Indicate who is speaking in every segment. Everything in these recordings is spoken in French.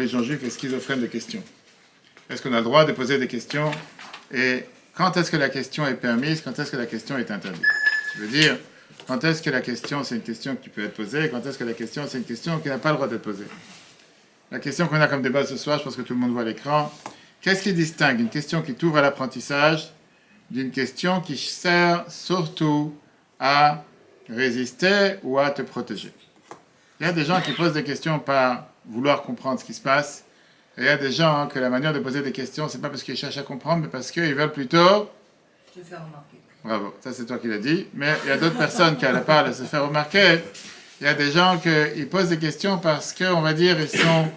Speaker 1: religion juive est schizophrène de questions. Est-ce qu'on a le droit de poser des questions? Et quand est-ce que la question est permise? Quand est-ce que la question est interdite? Je veux dire, quand est-ce que la question, c'est une question qui peut être posée? Quand est-ce que la question, c'est une question qui n'a pas le droit d'être posée? La question qu'on a comme débat ce soir, je pense que tout le monde voit à l'écran. Qu'est-ce qui distingue une question qui t'ouvre à l'apprentissage d'une question qui sert surtout à résister ou à te protéger? Il y a des gens qui posent des questions par vouloir comprendre ce qui se passe. Et il y a des gens que la manière de poser des questions, c'est pas parce qu'ils cherchent à comprendre, mais parce qu'ils veulent plutôt
Speaker 2: se faire remarquer.
Speaker 1: Bravo, ça c'est toi qui l'as dit. Mais il y a d'autres personnes qui, à la part de se faire remarquer, il y a des gens qui posent des questions parce qu'on va dire, ils sont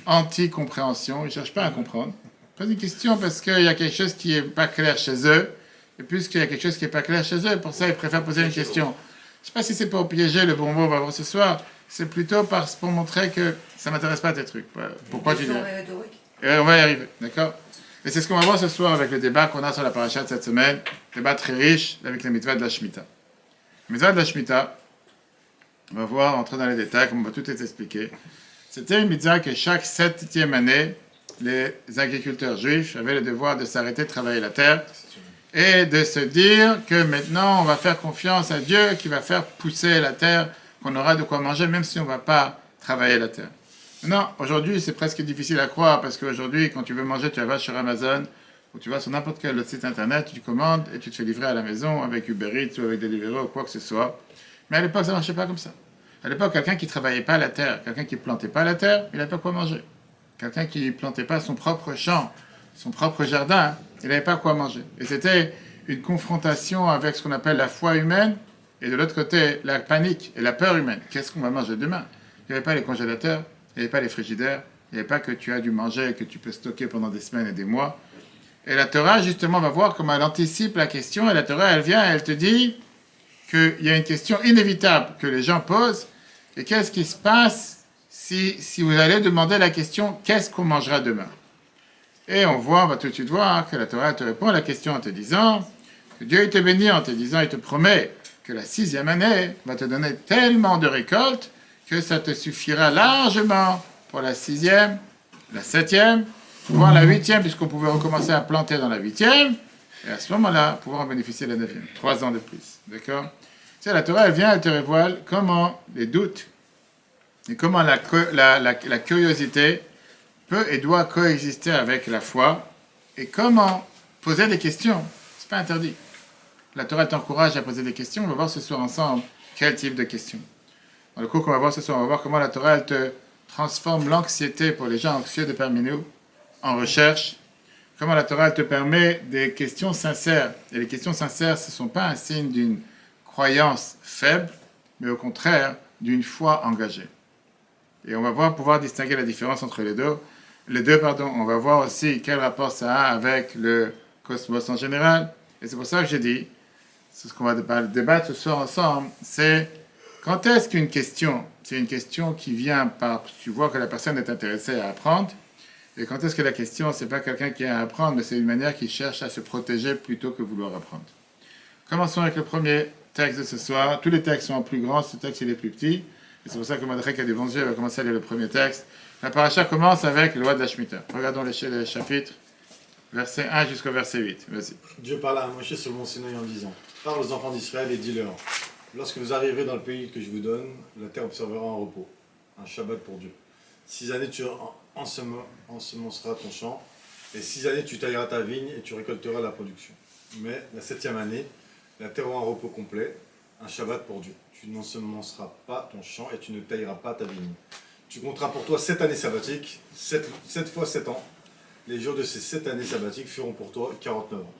Speaker 1: anti-compréhension, ils ne cherchent pas à comprendre. Ils posent des questions parce qu'il y a quelque chose qui n'est pas clair chez eux. Et puisqu'il y a quelque chose qui n'est pas clair chez eux, pour ça ils préfèrent poser une question. Je ne sais pas si c'est pour piéger le bon mot, on va voir ce soir. C'est plutôt pour montrer que ça ne m'intéresse pas tes trucs. Pourquoi tu dis? On va y arriver, d'accord? Et c'est ce qu'on va voir ce soir avec le débat qu'on a sur la paracha de cette semaine. Débat très riche avec la mitzvah de la Shemitah. La mitzvah de la Shemitah, on va voir, entrer dans les détails, comme on va tout expliquer. C'était une mitzvah que chaque 7e année, les agriculteurs juifs avaient le devoir de s'arrêter de travailler la terre et de se dire que maintenant on va faire confiance à Dieu qui va faire pousser la terre, qu'on aura de quoi manger même si on ne va pas travailler la terre. Non, aujourd'hui, c'est presque difficile à croire parce qu'aujourd'hui, quand tu veux manger, tu vas sur Amazon ou tu vas sur n'importe quel autre site internet, tu commandes et tu te fais livrer à la maison avec Uber Eats ou avec Deliveroo ou quoi que ce soit. Mais à l'époque, ça ne marchait pas comme ça. À l'époque, quelqu'un qui ne travaillait pas la terre, quelqu'un qui ne plantait pas la terre, il n'avait pas quoi manger. Quelqu'un qui ne plantait pas son propre champ, son propre jardin, il n'avait pas quoi manger. Et c'était une confrontation avec ce qu'on appelle la foi humaine et de l'autre côté, la panique et la peur humaine. Qu'est-ce qu'on va manger demain? Il n'y avait pas les congélateurs. Il n'y avait pas les frigidaires, il n'y avait pas que tu as du manger et que tu peux stocker pendant des semaines et des mois. Et la Torah, justement, va voir comment elle anticipe la question. Et la Torah, elle vient, elle te dit qu'il y a une question inévitable que les gens posent. Et qu'est-ce qui se passe si vous allez demander la question, qu'est-ce qu'on mangera demain? Et on va tout de suite voir que la Torah te répond à la question en te disant que Dieu il te bénit, en te disant, il te promet que la 6e année va te donner tellement de récoltes que ça te suffira largement pour la 6e, la 7e, voire la 8e, puisqu'on pouvait recommencer à planter dans la 8e, et à ce moment-là, pouvoir en bénéficier la 9e. 3 ans de plus, d'accord? Tu sais, la Torah, elle vient, elle te révèle comment les doutes et comment la curiosité peut et doit coexister avec la foi, et comment poser des questions. C'est pas interdit. La Torah t'encourage à poser des questions. On va voir ce soir ensemble quel type de questions. Dans le cours qu'on va voir ce soir, on va voir comment la Torah elle te transforme l'anxiété pour les gens anxieux de parmi nous en recherche. Comment la Torah elle te permet des questions sincères. Et les questions sincères, ce ne sont pas un signe d'une croyance faible, mais au contraire d'une foi engagée. Et on va pouvoir distinguer la différence entre les deux. On va voir aussi quel rapport ça a avec le cosmos en général. Et c'est pour ça que j'ai dit, c'est ce qu'on va débattre ce soir ensemble, c'est quand est-ce qu'une question, c'est une question qui vient par, tu vois que la personne est intéressée à apprendre, et quand est-ce que la question, c'est pas quelqu'un qui a à apprendre, mais c'est une manière qui cherche à se protéger plutôt que vouloir apprendre. Commençons avec le premier texte de ce soir. Tous les textes sont en plus grand, ce texte il est plus petit, et c'est pour ça que Madrek a des bons yeux, va commencer à lire le premier texte. La paracha commence avec le loi de la Shemitah. Regardons les chapitres, verset 1 jusqu'au verset 8. Vas-y.
Speaker 3: Dieu parla à Moïse sur le mont Sinaï en disant, parle aux enfants d'Israël et dis-leur, lorsque vous arriverez dans le pays que je vous donne, la terre observera un repos, un Shabbat pour Dieu. 6 années tu ensemenceras ton champ, et 6 années tu tailleras ta vigne et tu récolteras la production. Mais la 7e année, la terre aura un repos complet, un Shabbat pour Dieu. Tu n'ensemenceras pas ton champ et tu ne tailleras pas ta vigne. Tu compteras pour toi 7 années sabbatiques, 7 fois 7 ans. Les jours de ces 7 années sabbatiques feront pour toi 49 ans.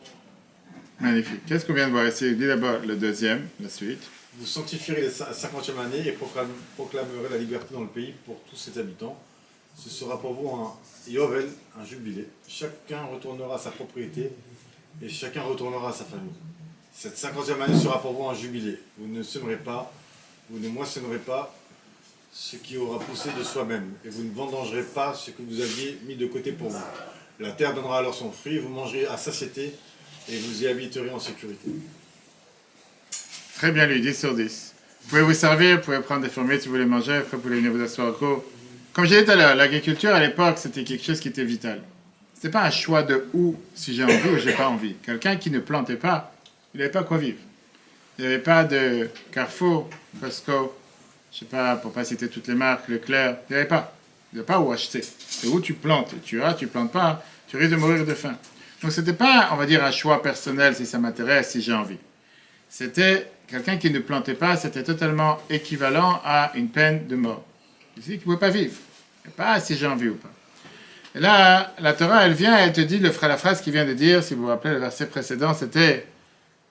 Speaker 1: Magnifique. Qu'est-ce qu'on vient de voir ici? Dis d'abord le deuxième, la suite.
Speaker 3: Vous sanctifierez la 50e année et proclamerez la liberté dans le pays pour tous ses habitants. Ce sera pour vous un Yovel, un jubilé. Chacun retournera à sa propriété et chacun retournera à sa famille. Cette 50e année sera pour vous un jubilé. Vous ne sèmerez pas, vous ne moissonnerez pas ce qui aura poussé de soi-même, et vous ne vendangerez pas ce que vous aviez mis de côté pour vous. La terre donnera alors son fruit, vous mangerez à satiété, et vous y habiterez en sécurité.
Speaker 1: Très bien, lui, 10 sur 10. Vous pouvez vous servir, vous pouvez prendre des fourmis si vous voulez manger, après vous pouvez venir vous asseoir au cours. Comme j'ai dit tout à l'heure, l'agriculture à l'époque, c'était quelque chose qui était vital. C'était pas un choix de où, si j'ai envie ou j'ai pas envie. Quelqu'un qui ne plantait pas, il n'avait pas quoi vivre. Il n'y avait pas de Carrefour, Costco, je sais pas, pour pas citer toutes les marques, Leclerc, il n'y avait pas. Il n'y avait pas où acheter. C'est où tu plantes. Tu plantes pas, tu risques de mourir de faim. Donc c'était pas, on va dire, un choix personnel si ça m'intéresse, si j'ai envie. C'était quelqu'un qui ne plantait pas, c'était totalement équivalent à une peine de mort. Il dit qu'il ne pouvait pas vivre. Pas si j'ai envie ou pas. Et là, la Torah, elle vient, elle te dit la phrase qu'il vient de dire, si vous vous rappelez le verset précédent, c'était,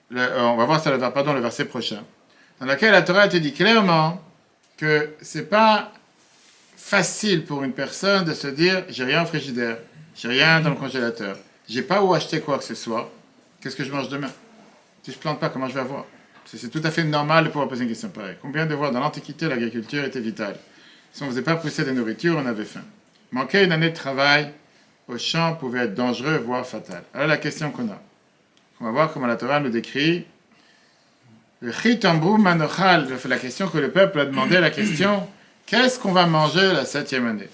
Speaker 1: on va voir ça, le verset prochain, dans lequel la Torah te dit clairement que c'est pas facile pour une personne de se dire, j'ai rien au frigidaire, j'ai rien dans le congélateur, j'ai pas où acheter quoi que ce soit, qu'est-ce que je mange demain? Si je plante pas, comment je vais avoir? C'est tout à fait normal de pouvoir poser une question pareille. Combien de fois dans l'Antiquité, l'agriculture était vitale? Si on ne faisait pas pousser des nourritures, on avait faim. Manquer une année de travail au champ pouvait être dangereux, voire fatal. Alors la question qu'on a, on va voir comment la Torah nous décrit. Le chitambrou manochal, la question que le peuple a demandé, la question, qu'est-ce qu'on va manger la 7e année?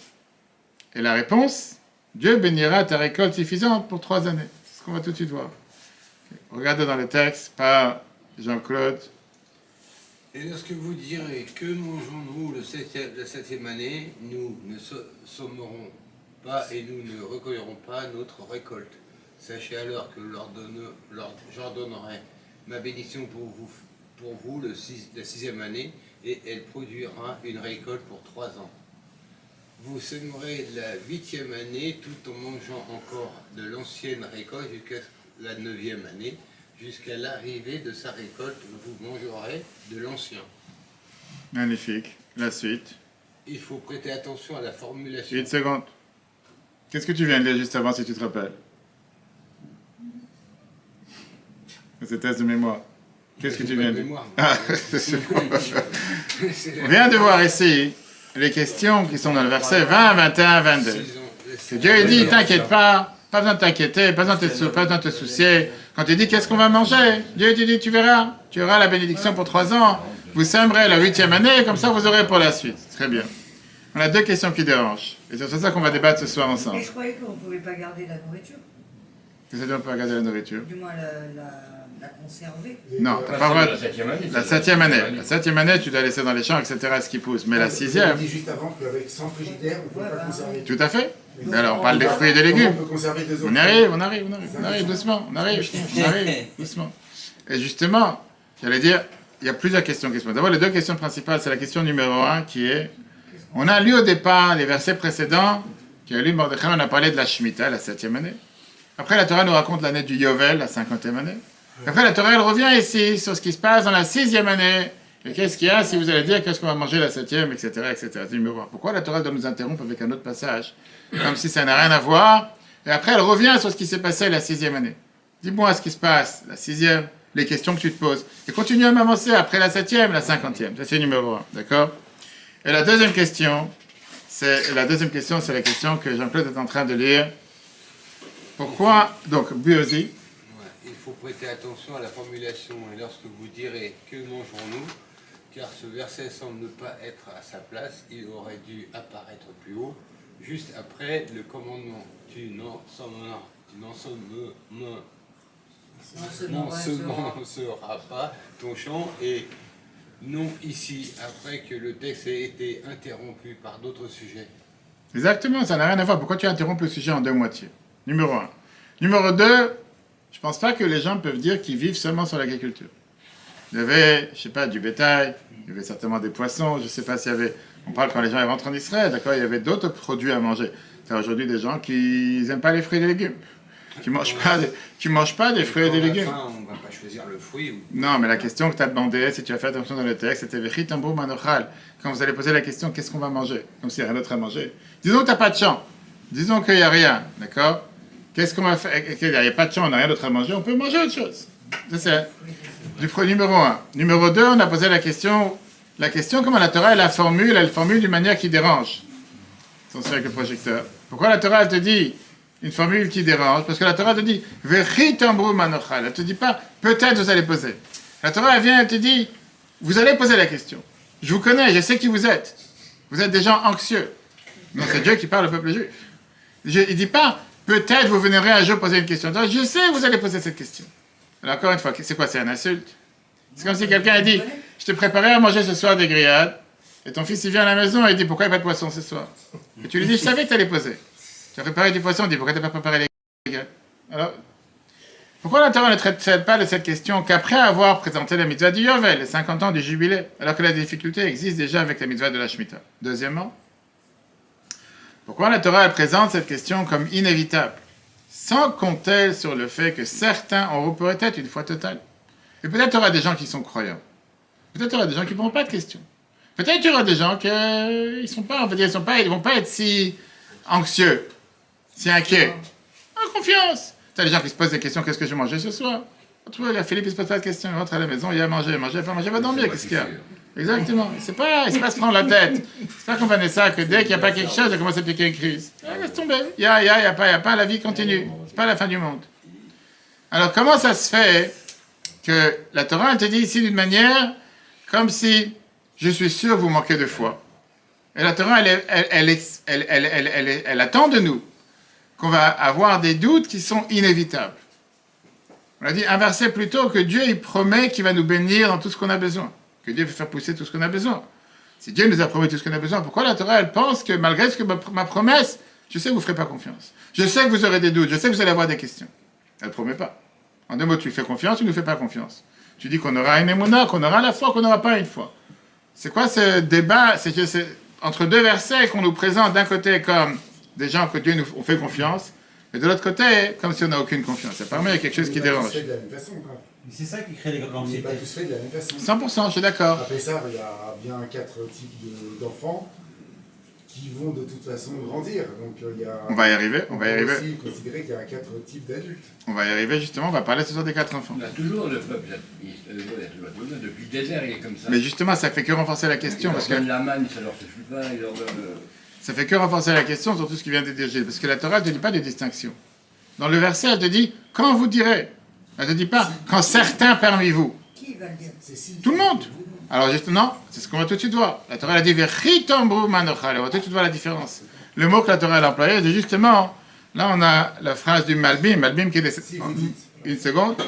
Speaker 1: Et la réponse, Dieu bénira ta récolte suffisante pour 3 années. C'est ce qu'on va tout de suite voir. Regardez dans le texte, par Jean-Claude.
Speaker 2: Et lorsque vous direz que mangeons-nous la 7e année, nous ne sommerons pas et nous ne recueillerons pas notre récolte. Sachez alors que j'ordonnerai ma bénédiction pour vous la 6e année, et elle produira une récolte pour 3 ans. Vous sèmerez la 8e année tout en mangeant encore de l'ancienne récolte jusqu'à la 9e année. Jusqu'à l'arrivée de sa récolte, vous mangerez de l'ancien.
Speaker 1: Magnifique. La suite.
Speaker 2: Il faut prêter attention à la formulation.
Speaker 1: 8 secondes. Qu'est-ce que tu viens de lire juste avant, si tu te rappelles? C'est test de mémoire. Qu'est-ce que tu viens de lire? On vient de voir ici les questions qui sont dans le verset 20, 21, 22. Que Dieu dit, t'inquiète pas besoin de t'inquiéter, pas besoin de te soucier. Quand tu dis qu'est-ce qu'on va manger, Dieu te dit tu verras, tu auras la bénédiction pour 3 ans, vous sèmerez la 8e année, comme ça vous aurez pour la suite. Très bien. On a 2 questions qui dérangent. Et c'est sur ça qu'on va débattre ce soir ensemble.
Speaker 4: Et je croyais qu'on ne pouvait pas garder la nourriture.
Speaker 1: Qu'est-ce qu'on peut garder la nourriture?
Speaker 4: Du moins la conserver.
Speaker 1: Non, t'as pas le droit. La 7e année. La 7e année, tu dois laisser dans les champs, etc., ce qui pousse. Mais la 6e.
Speaker 5: On dit juste avant qu'avec sans frigidaire, on ne peut pas conserver.
Speaker 1: Tout à fait. Mais alors, on parle des fruits et des légumes.
Speaker 5: On peut conserver 2 ans.
Speaker 1: On arrive, doucement, on arrive, doucement. Et justement, j'allais dire, il y a plusieurs questions qui se posent. D'abord, les 2 questions principales, c'est la question numéro 1 qui est, on a lu au départ les versets précédents, qui a lu Mordechai, on a parlé de la Shemitah, la 7e année. Après, la Torah nous raconte l'année du Yovel, la 50e année. Après, la Torah, elle revient ici sur ce qui se passe dans la 6e année. Et qu'est-ce qu'il y a si vous allez dire qu'est-ce qu'on va manger la 7e, etc., etc. C'est numéro 1. Pourquoi la Torah doit nous interrompre avec un autre passage, comme si ça n'a rien à voir? Et après, elle revient sur ce qui s'est passé la 6e année. Dis-moi ce qui se passe, la 6e, les questions que tu te poses. Et continue à m'avancer après la 7e, la 50e. Ça, c'est numéro 1, d'accord? Et la deuxième question, c'est la question que Jean-Claude est en train de lire. Pourquoi, donc, Buosi.
Speaker 2: Il faut prêter attention à la formulation. Et lorsque vous direz que mangerons-nous, car ce verset semble ne pas être à sa place, il aurait dû apparaître plus haut, juste après le commandement. Tu n'ensemenceras pas ton champ, et non ici, après que le texte ait été interrompu par d'autres sujets.
Speaker 1: Exactement, ça n'a rien à voir. Pourquoi tu interrompes le sujet en 2 moitiés? Numéro 1. Numéro 2, je pense pas que les gens peuvent dire qu'ils vivent seulement sur l'agriculture. Il y avait, je sais pas, du bétail, il y avait certainement des poissons, je sais pas s'il y avait... On parle quand les gens rentrent en Israël, d'accord, il y avait d'autres produits à manger. C'est aujourd'hui des gens qui n'aiment pas les fruits et les légumes, qui mangent pas des fruits et des légumes.
Speaker 2: On va pas choisir le fruit.
Speaker 1: Non, mais la question que tu as demandé, si tu as fait attention dans le texte, c'était Vechit Tambrou Manochal. Quand vous allez poser la question, qu'est-ce qu'on va manger? Comme s'il n'y a rien d'autre à manger. Disons que tu n'as pas de champ. Disons qu'il n'y a rien, d'accord? Qu'est-ce qu'on va faire? Il n'y a pas de champ, on n'a rien d'autre à manger, on peut manger autre chose. C'est du numéro 1. Numéro 2, on a posé la question comment la Torah, elle formule d'une manière qui dérange. Attention avec le projecteur. Pourquoi la Torah, elle te dit une formule qui dérange? Parce que la Torah te dit Vechit Tambrou Manochal. Elle te dit pas peut-être vous allez poser. La Torah, elle vient, elle te dit vous allez poser la question. Je vous connais, je sais qui vous êtes. Vous êtes des gens anxieux. Non, c'est Dieu qui parle au peuple juif. Il ne dit pas, peut-être vous viendrez un jour poser une question. Donc, je sais que vous allez poser cette question. Alors, encore une fois, c'est quoi? C'est un insulte. C'est comme si quelqu'un a dit, je te préparais à manger ce soir des grillades, et ton fils il vient à la maison et il dit, pourquoi il n'y a pas de poisson ce soir? Et tu lui dis, je savais que tu allais poser. Tu as préparé du poisson, il dit, pourquoi tu n'as pas préparé les grillades? Alors, pourquoi la Torah ne traite pas de cette question qu'après avoir présenté la mitzvah du Yovel, les 50 ans du jubilé, alors que la difficulté existe déjà avec la mitzvah de la Shemitah? Deuxièmement, pourquoi la Torah elle présente cette question comme inévitable, sans compter sur le fait que certains auront peut-être une foi totale? Et peut-être il y aura des gens qui sont croyants. Peut-être il y aura des gens qui ne pourront pas de questions. Peut-être il y aura des gens qui ils vont pas être si anxieux, si inquiets. En confiance. Tu as des gens qui se posent des questions, qu'est-ce que je vais manger ce soir? Il y a Philippe, il se pose pas de questions, il rentre à la maison, il y a à manger, il va dormir, qu'est-ce qu'il y a? Exactement. C'est pas se prendre la tête. C'est pas qu'on va ça que dès qu'il n'y a pas quelque chose, il commence à piquer une crise. Laisse tomber. Il y a pas, la vie continue. C'est pas la fin du monde. Alors comment ça se fait que la Torah elle te dit ici d'une manière comme si je suis sûr que vous manquez de foi. Et la Torah elle attend de nous qu'on va avoir des doutes qui sont inévitables. On a dit un verset plus tôt que Dieu il promet qu'il va nous bénir dans tout ce qu'on a besoin, que Dieu va faire pousser tout ce qu'on a besoin. Si Dieu nous a promis tout ce qu'on a besoin, pourquoi la Torah elle pense que malgré ce que ma promesse, je sais que vous ne ferez pas confiance. Je sais que vous aurez des doutes, je sais que vous allez avoir des questions. Elle ne promet pas. En deux mots, tu fais confiance, tu ne nous fais pas confiance. Tu dis qu'on aura une émouna, qu'on aura la foi, qu'on n'aura pas une foi. C'est quoi ce débat? C'est que c'est entre deux versets qu'on nous présente d'un côté comme des gens que Dieu nous fait confiance, et de l'autre côté, comme si on n'a aucune confiance. Ça permet, il y a quelque chose qui dérange.
Speaker 5: On n'est pas tous faits de la même façon.
Speaker 6: Mais c'est ça qui crée
Speaker 5: On n'est
Speaker 6: l'anxiété.
Speaker 5: pas tous faits de la même façon.
Speaker 1: 100%, je suis d'accord.
Speaker 5: Après ça, il y a bien 4 types d'enfants qui vont de toute façon grandir. Donc il y a...
Speaker 1: On va y arriver, on va y arriver.
Speaker 5: aussi considérer qu'il y a 4 types d'adultes.
Speaker 1: On va y arriver justement, on va parler ce soir des 4 enfants.
Speaker 7: On a toujours le peuple, depuis le désert, il est comme ça.
Speaker 1: Mais justement, ça fait que renforcer la question,
Speaker 7: Il
Speaker 1: parce
Speaker 7: leur
Speaker 1: que
Speaker 7: donne la manne, ça leur suffit pas, il leur donne...
Speaker 1: ça fait que renforcer la question sur tout ce qui vient de dire Gilles, parce que la Torah ne te dit pas de distinction. Dans le verset, elle te dit « quand vous direz ». Elle ne te dit pas « quand certains parmi vous
Speaker 4: Qui va le dire?
Speaker 5: C'est si. ».
Speaker 1: Tout le monde. Alors justement, c'est ce qu'on va tout de suite voir. La Torah elle a dit « v'chitambru manochal ». On va tout de suite voir la différence. Le mot que la Torah a employé, c'est justement, là on a la phrase du Malbim qui est décédé.
Speaker 5: Si vous dites.
Speaker 1: Une seconde.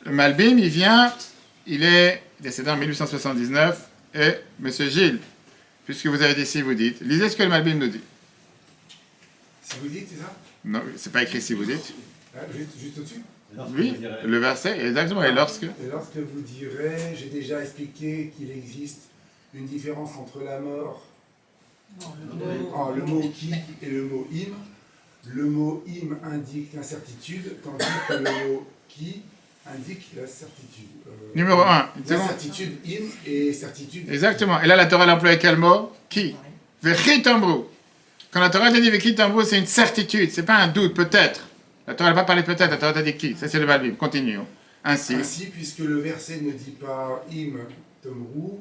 Speaker 1: Le Malbim, il est décédé en 1879, et Monsieur Gilles, puisque vous avez dit si vous dites, lisez ce que le Malbim nous dit.
Speaker 5: Si vous dites, c'est ça?
Speaker 1: Non, c'est pas écrit si vous dites.
Speaker 5: Ah, juste au-dessus?
Speaker 1: Oui, le verset, exactement, et lorsque.
Speaker 5: Et lorsque vous direz, j'ai déjà expliqué qu'il existe une différence entre la mort, le mot qui et le mot im. Le mot im indique l'incertitude, tandis que le mot qui indique la certitude.
Speaker 1: Numéro 1.
Speaker 5: L'incertitude im et certitude.
Speaker 1: Exactement. Et là, la Torah elle a employé quel mot? Qui? Vechitambru. Quand la Torah te dit Vechitambru, c'est une certitude, c'est pas un doute, peut-être. La Torah n'a pas parlé peut-être, la Torah t'a dit qui? Ça, c'est le Malbim. Continuons. Ainsi.
Speaker 5: Ainsi, puisque le verset ne dit pas im tomru,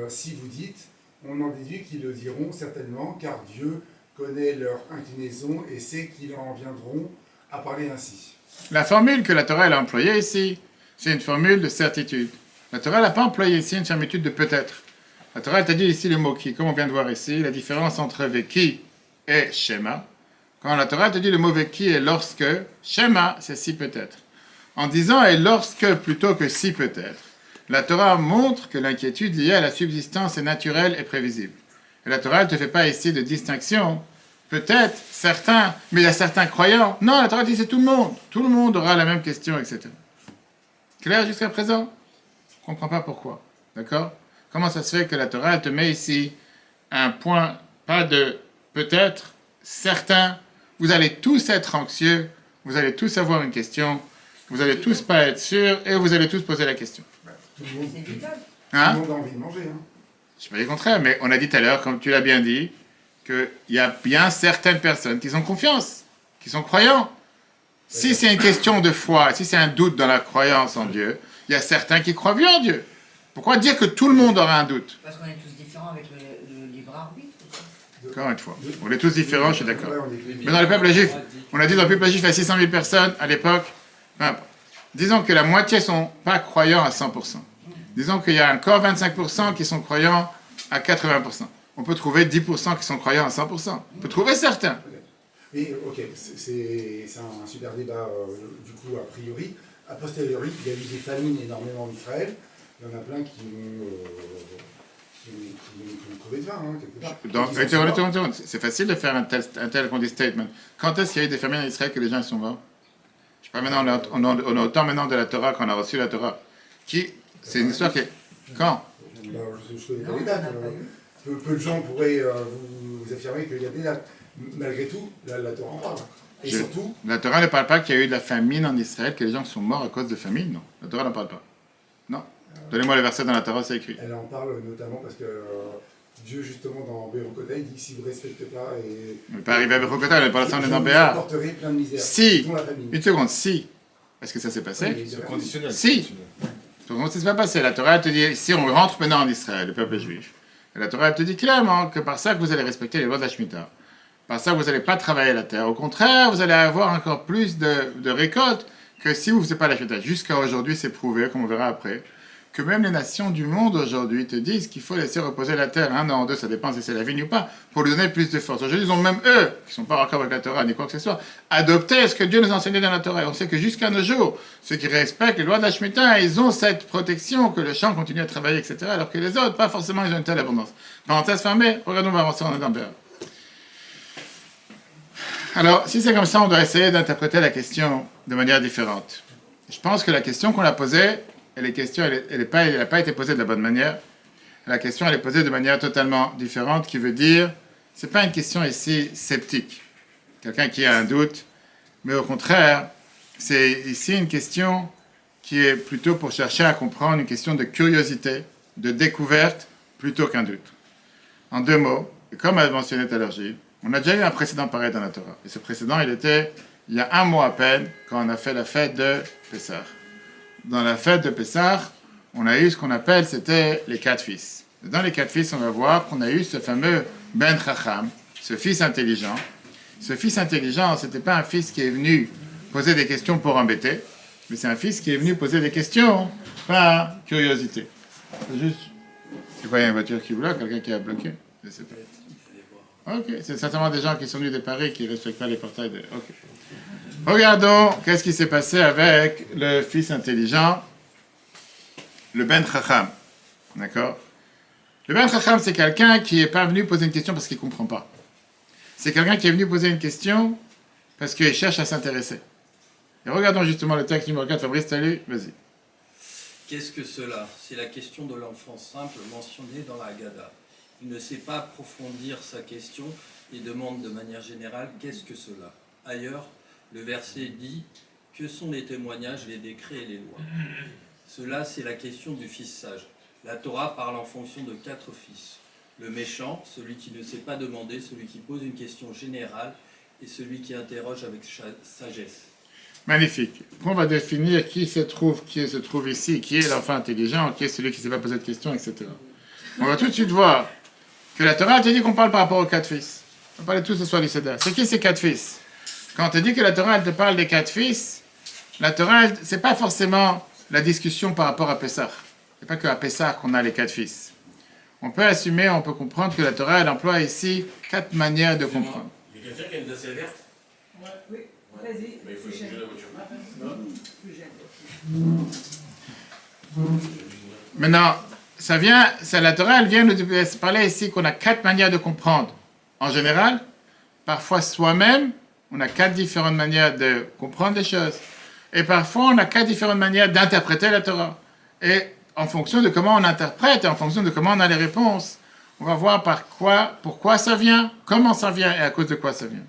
Speaker 5: si vous dites, on en déduit qu'ils le diront certainement, car Dieu connaît leur inclinaison et sait qu'ils en viendront à parler ainsi.
Speaker 1: La formule que la Torah elle a employée ici, c'est une formule de certitude. La Torah n'a pas employé ici une fermeture de peut-être. La Torah elle t'a dit ici le mot qui, comme on vient de voir ici, la différence entre veki et shema. Quand la Torah te dit le mot veki est lorsque, shema c'est si peut-être. En disant et lorsque plutôt que si peut-être, la Torah montre que l'inquiétude liée à la subsistance est naturelle et prévisible. Et la Torah ne te fait pas ici de distinction. Peut-être certains, mais il y a certains croyants. Non, la Torah dit c'est tout le monde. Tout le monde aura la même question, etc. Clair jusqu'à présent? Je ne comprends pas pourquoi. D'accord? Comment ça se fait que la Torah elle te met ici un point, pas de peut-être, certains, vous allez tous être anxieux, vous allez tous avoir une question, vous allez tous pas être sûrs et vous allez tous poser la question.
Speaker 5: Tout le monde,
Speaker 4: C'est vital.
Speaker 5: tout
Speaker 1: Hein?
Speaker 5: le monde a envie de manger. Hein.
Speaker 1: Je ne pas le contraire, mais on a dit tout à l'heure, comme tu l'as bien dit, qu'il y a bien certaines personnes qui ont confiance, qui sont croyants. Si c'est une question de foi, si c'est un doute dans la croyance en Dieu, il y a certains qui croient bien en Dieu. Pourquoi dire que tout le monde aura un doute?
Speaker 4: Parce qu'on est tous différents avec le libre arbitre.
Speaker 1: Encore une fois, on est tous différents, je suis d'accord.
Speaker 5: Ouais, on est-
Speaker 1: Mais dans le peuple juif, on a dit dans le peuple juif, il y a 600 000 personnes à l'époque. Enfin, disons que la moitié ne sont pas croyants à 100%. Disons qu'il y a encore 25% qui sont croyants à 80%. on peut trouver 10% qui sont croyants à 100%. On peut trouver certains.
Speaker 5: Mais ok, c'est un super débat du coup a priori. A posteriori, il y a eu des famines énormément en Israël. Il y en a plein qui ont crevé de faim, hein, quelque part.
Speaker 1: Donc, c'est facile de faire un tel qu'on dit statement. Quand est-ce qu'il y a eu des famines en Israël que les gens ils sont morts? Je sais pas, maintenant, on a autant maintenant de la Torah qu'on a reçu la Torah. C'est une histoire qui est... Quand?
Speaker 5: Bah, je connais pas les dates. Peu de gens pourraient vous affirmer qu'il y a des dates. Malgré tout, la Torah en parle. Et surtout...
Speaker 1: La Torah ne parle pas qu'il y a eu de la famine en Israël, que les gens sont morts à cause de famine, non. La Torah n'en parle pas. Non. Donnez-moi les versets dans la Torah, c'est écrit.
Speaker 5: Elle en parle notamment parce que Dieu, justement, dans Berukota, il dit si vous ne respectez pas et...
Speaker 1: On n'est pas arrivé à Berukota, on est pas là, on est dans
Speaker 5: vous
Speaker 1: Béar.
Speaker 5: apporterai plein de misère.
Speaker 1: Si,
Speaker 5: dont la famine.
Speaker 1: une seconde, si. Est-ce que ça s'est passé?
Speaker 5: Oui,
Speaker 3: C'est conditionnel.
Speaker 1: Si. Donc, ça ne s'est pas passé. La Torah elle te dit, si on rentre maintenant en Israël, le peuple juif, et la Torah elle te dit clairement que par ça que vous allez respecter les lois de la Shemitah. Par ça, vous n'allez pas travailler la terre. Au contraire, vous allez avoir encore plus de récoltes que si vous ne faisiez pas la Shemitah. Jusqu'à aujourd'hui, c'est prouvé, comme on verra après, que même les nations du monde aujourd'hui te disent qu'il faut laisser reposer la terre 1 an, 2, ça dépend si c'est la vigne ou pas, pour lui donner plus de force. Aujourd'hui, ils ont même eux, qui ne sont pas encore avec la Torah ni quoi que ce soit, adopté ce que Dieu nous a enseigné dans la Torah. Et on sait que jusqu'à nos jours, ceux qui respectent les lois de la Shemitah, ils ont cette protection que le champ continue à travailler, etc. Alors que les autres, pas forcément, ils ont une telle abondance. Parenthèse fermée, regardons, on va avancer en Adam. Alors, si c'est comme ça, on doit essayer d'interpréter la question de manière différente. Je pense que la question qu'on a posée, elle n'a pas été posée de la bonne manière. La question, elle est posée de manière totalement différente, qui veut dire, c'est pas une question ici sceptique, quelqu'un qui a un doute, mais au contraire, c'est ici une question qui est plutôt pour chercher à comprendre, une question de curiosité, de découverte, plutôt qu'un doute. En 2 mots, et comme a mentionné tout à l'heure Gilles, on a déjà eu un précédent pareil dans la Torah. Et ce précédent, il était il y a 1 mois à peine, quand on a fait la fête de Pessah. Dans la fête de Pessah, on a eu ce qu'on appelle, c'était les 4 fils. Dans les 4 fils, on va voir qu'on a eu ce fameux Ben Chacham, ce fils intelligent. Ce fils intelligent, ce n'était pas un fils qui est venu poser des questions pour embêter, mais c'est un fils qui est venu poser des questions par curiosité. C'est juste... Tu vois, il y a une voiture qui bloque, quelqu'un qui a bloqué? Je sais pas. Ok, c'est certainement des gens qui sont venus de Paris qui ne respectent pas les portails de... Ok. Regardons qu'est-ce qui s'est passé avec le fils intelligent, le Ben Chacham. D'accord? Le Ben Chacham, c'est quelqu'un qui n'est pas venu poser une question parce qu'il ne comprend pas. C'est quelqu'un qui est venu poser une question parce qu'il cherche à s'intéresser. Et regardons justement le texte numéro 4. Fabrice, salut, vas-y.
Speaker 6: Qu'est-ce que cela? C'est la question de l'enfant simple mentionnée dans la Haggadah. Il ne sait pas approfondir sa question et demande de manière générale qu'est-ce que cela. Ailleurs, le verset dit que sont les témoignages, les décrets et les lois. Cela, c'est la question du fils sage. La Torah parle en fonction de 4 fils. Le méchant, celui qui ne sait pas demander, celui qui pose une question générale et celui qui interroge avec sagesse.
Speaker 1: Magnifique. On va définir qui se trouve ici, qui est l'enfant intelligent, qui est celui qui ne sait pas poser de questions, etc. On va tout de suite voir que la Torah te dit qu'on parle par rapport aux 4 fils. On va parler tout ce soir du Seder. C'est qui ces 4 fils? Quand on te dit que la Torah elle te parle des 4 fils, la Torah, c'est pas forcément la discussion par rapport à Pessah. C'est pas qu'à Pessah qu'on a les 4 fils. On peut assumer, on peut comprendre que la Torah elle emploie ici 4 manières de comprendre.
Speaker 7: Il y a quelqu'un qui a une tasse verte?
Speaker 4: Oui, vas-y.
Speaker 7: Mais il faut changer la voiture.
Speaker 1: Maintenant, la Torah, elle vient nous parler ici qu'on a 4 manières de comprendre. En général, parfois soi-même, on a 4 différentes manières de comprendre les choses. Et parfois, on a 4 différentes manières d'interpréter la Torah. Et en fonction de comment on interprète, et en fonction de comment on a les réponses, on va voir pourquoi ça vient, comment ça vient et à cause de quoi ça vient.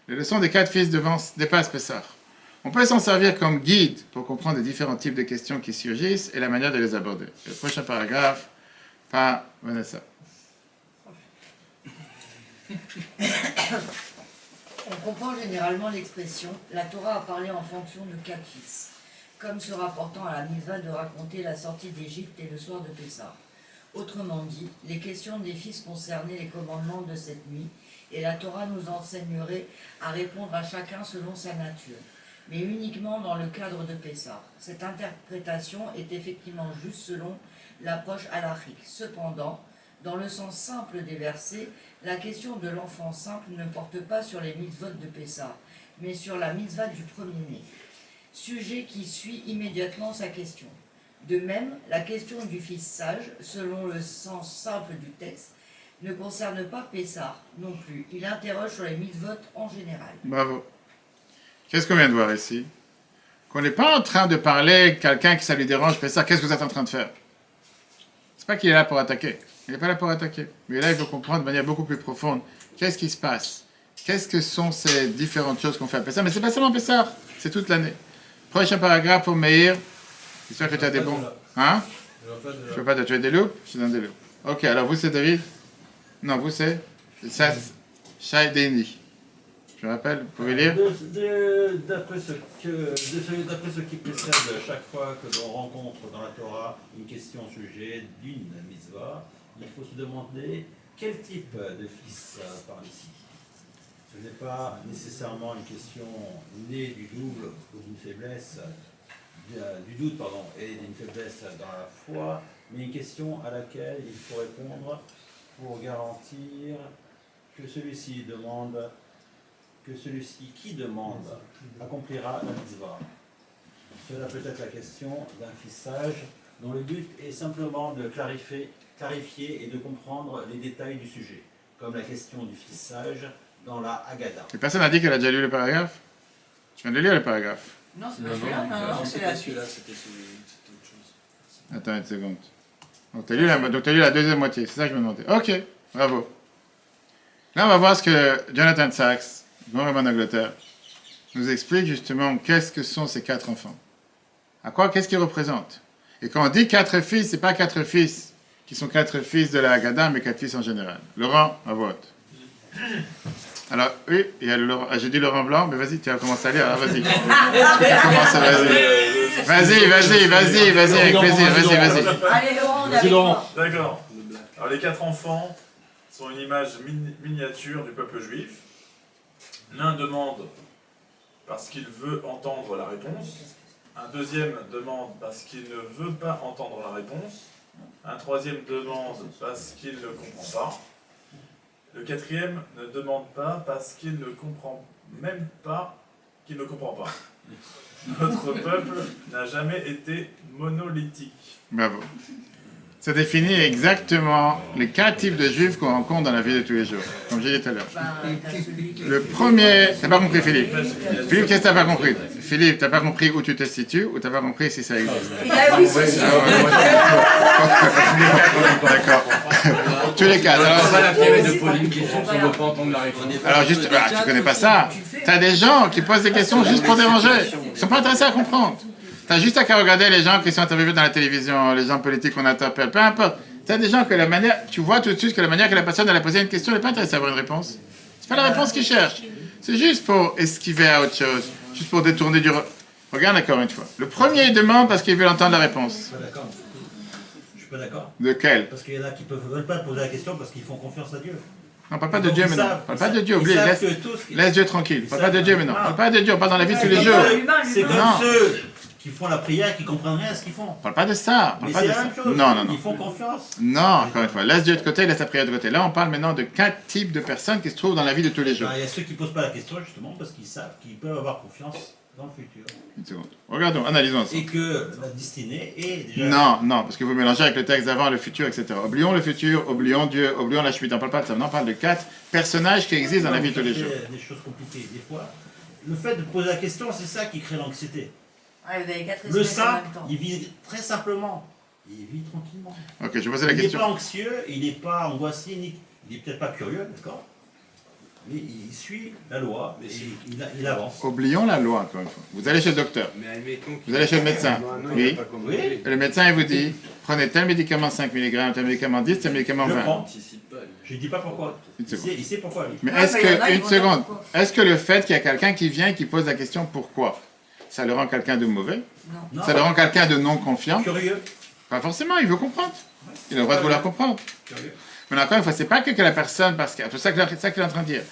Speaker 1: Les leçons des 4 fils dépassent Pessah. On peut s'en servir comme guide pour comprendre les différents types de questions qui surgissent et la manière de les aborder. Le prochain paragraphe, par Vanessa.
Speaker 4: On comprend généralement l'expression « la Torah a parlé en fonction de 4 fils », comme se rapportant à la mitzvah de raconter la sortie d'Égypte et le soir de Pessah. Autrement dit, les questions des fils concernaient les commandements de cette nuit, et la Torah nous enseignerait à répondre à chacun selon sa nature, mais uniquement dans le cadre de Pessah. Cette interprétation est effectivement juste selon l'approche halachique. Cependant, Dans le sens simple des versets, la question de l'enfant simple ne porte pas sur les mitzvot de Pessah, mais sur la mitzvah du premier-né, sujet qui suit immédiatement sa question. De même, la question du fils sage, selon le sens simple du texte, ne concerne pas Pessah non plus. Il interroge sur les mitzvot en général.
Speaker 1: Bravo. Qu'est-ce qu'on vient de voir ici? Qu'on n'est pas en train de parler quelqu'un qui ça lui dérange, Pessah, qu'est-ce que vous êtes en train de faire? C'est pas qu'il est là pour attaquer. Il n'est pas là pour attaquer. Mais là, il faut comprendre de manière beaucoup plus profonde. Qu'est-ce qui se passe? Qu'est-ce que sont ces différentes choses qu'on fait à Pessah? Mais c'est pas seulement Pessah, c'est toute l'année. Prochain paragraphe pour Meir. J'espère que tu as des bons. Hein? Je ne veux pas te tuer des loups? Je suis dans des loups. Ok, alors vous c'est David? Non, vous c'est Shai Deni. Je rappelle, vous pouvez lire?
Speaker 8: D'après ce qui précède, chaque fois que l'on rencontre dans la Torah une question au sujet d'une mitzvah, il faut se demander quel type de fils parle ici. Ce n'est pas nécessairement une question née du double ou d'une faiblesse, du doute et d'une faiblesse dans la foi, mais une question à laquelle il faut répondre pour garantir que celui-ci qui demande accomplira la mitzvah. Cela peut être la question d'un fils sage dont le but est simplement de clarifier et de comprendre les détails du sujet, comme la question du fils sage dans la Haggadah.
Speaker 1: Et personne n'a dit qu'elle a déjà lu le paragraphe? Tu viens de lire le paragraphe?
Speaker 4: Non, c'est pas celui-là, non, c'est la suite.
Speaker 6: Celui-là, c'était autre chose.
Speaker 1: Attends une seconde. Donc tu as lu la deuxième moitié, c'est ça que je me demandais. Ok, bravo. Là, on va voir ce que Jonathan Sachs, grand rabbin d'Angleterre, nous explique justement qu'est-ce que sont ces 4 enfants. Qu'est-ce qu'ils représentent? Et quand on dit 4 fils, c'est pas 4 fils qui sont 4 fils de la Haggadah, mais 4 fils en général. Laurent, à vote. Alors, oui, il y a le Laurent. Ah, j'ai dit Laurent Blanc, mais vas-y, tu vas commencer à lire. Alors, vas-y. Vas-y, avec plaisir, vas-y.
Speaker 4: Allez, Laurent, on est avec
Speaker 9: Laurent.
Speaker 4: toi.
Speaker 9: D'accord. Alors les 4 enfants sont une image miniature du peuple juif. L'un demande parce qu'il veut entendre la réponse. Un deuxième demande parce qu'il ne veut pas entendre la réponse. Un troisième demande parce qu'il ne comprend pas. Le quatrième ne demande pas parce qu'il ne comprend même pas qu'il ne comprend pas. Notre peuple n'a jamais été monolithique.
Speaker 1: Bravo. Ça définit exactement les 4 types de juifs qu'on rencontre dans la vie de tous les jours, comme j'ai dit tout à l'heure. Le premier... T'as pas compris, Philippe? Philippe, qu'est-ce que t'as pas compris? Philippe, t'as pas compris où tu te situes ou t'as pas compris si ça existe?
Speaker 4: Il a oui, c'est
Speaker 1: D'accord. Tous les 4.
Speaker 7: C'est pas la pyramide de Pauline qui sont ne veut pas entendre la réponse.
Speaker 1: Alors juste, tu connais pas ça. T'as des gens qui posent des questions juste pour déranger. Ils sont pas intéressés à comprendre. T'as juste à regarder les gens qui sont interviewés dans la télévision, les gens politiques qu'on interpelle, peu importe. T'as des gens que la manière, tu vois tout de suite que la manière que la personne elle a posé une question n'est pas intéressée à avoir une réponse. C'est pas la réponse qu'ils cherchent. C'est juste pour esquiver à autre chose, juste pour détourner du... Regarde encore une fois. Le premier il demande parce qu'il veut entendre la réponse.
Speaker 8: Je suis pas d'accord.
Speaker 1: De quel?
Speaker 8: Parce qu'il y en a qui ne veulent pas poser la question parce qu'ils font confiance à Dieu.
Speaker 1: Non, parle pas de Dieu maintenant. Parle pas de Dieu, oublie. Laisse Dieu tranquille. Parle pas de Dieu maintenant. Parle pas de Dieu, on parle dans la vie de tous les jours.
Speaker 8: C'est comme ceux qui font la prière, qui comprennent rien à ce qu'ils font.
Speaker 1: Parle pas de ça.
Speaker 8: Mais
Speaker 1: Pas
Speaker 8: c'est
Speaker 1: de
Speaker 8: la
Speaker 1: ça.
Speaker 8: même chose.
Speaker 1: Non.
Speaker 8: Ils font confiance.
Speaker 1: Non, encore une fois. Laisse Dieu de côté, laisse la prière de côté. Là, on parle maintenant de 4 types de personnes qui se trouvent dans la vie de tous les jours.
Speaker 8: Il y a ceux qui ne posent pas la question justement parce qu'ils savent qu'ils peuvent avoir confiance dans le futur.
Speaker 1: Une seconde. Regardons, analysons ça.
Speaker 8: Et que la destinée est déjà...
Speaker 1: Non, parce que vous mélangez avec le texte d'avant, le futur, etc. Oublions le futur, oublions Dieu, oublions la chute. On ne parle pas de ça. On parle de 4 personnages qui existent dans la vie de tous les jours.
Speaker 8: Des choses compliquées. Des fois, le fait de poser la question, c'est ça qui crée l'anxiété.
Speaker 4: Ouais, vous avez 4
Speaker 8: Le
Speaker 4: espèces en
Speaker 8: simple,
Speaker 4: même temps.
Speaker 8: il vit très simplement. Il vit tranquillement.
Speaker 1: Ok, je vais poser la
Speaker 8: Il n'est
Speaker 1: question.
Speaker 8: pas anxieux, il n'est pas angoissé, il n'est peut-être pas curieux, d'accord? Mais il suit la loi, il avance.
Speaker 1: Oublions la loi, encore une fois. Vous allez chez le docteur.
Speaker 2: Mais admettons qu'il-
Speaker 1: Vous allez chez le médecin.
Speaker 2: Non,
Speaker 1: Oui.
Speaker 2: il a pas compris.
Speaker 8: Oui.
Speaker 1: Et le médecin, il vous dit, prenez tel médicament 5 mg, tel médicament 10, tel médicament
Speaker 8: Je
Speaker 1: 20.
Speaker 8: prends.
Speaker 6: Anticipe pas, lui.
Speaker 8: Je ne dis pas pourquoi.
Speaker 1: Une seconde.
Speaker 8: Il sait pourquoi, lui.
Speaker 1: Mais
Speaker 4: Ah,
Speaker 1: est-ce
Speaker 4: mais il y en a,
Speaker 1: que,
Speaker 4: ils
Speaker 1: une
Speaker 4: vont dire
Speaker 1: seconde,
Speaker 4: pourquoi.
Speaker 1: est-ce que le fait qu'il y a quelqu'un qui vient et qui pose la question pourquoi, ça le rend quelqu'un de mauvais?
Speaker 8: Non,
Speaker 1: Ça le rend quelqu'un de non confiant?
Speaker 8: curieux.
Speaker 1: Pas forcément, il veut comprendre. Il a le droit de vouloir comprendre.
Speaker 8: Curieux.
Speaker 1: Mais encore une fois, c'est pas que la personne, parce que c'est ça qu'il est en train de dire.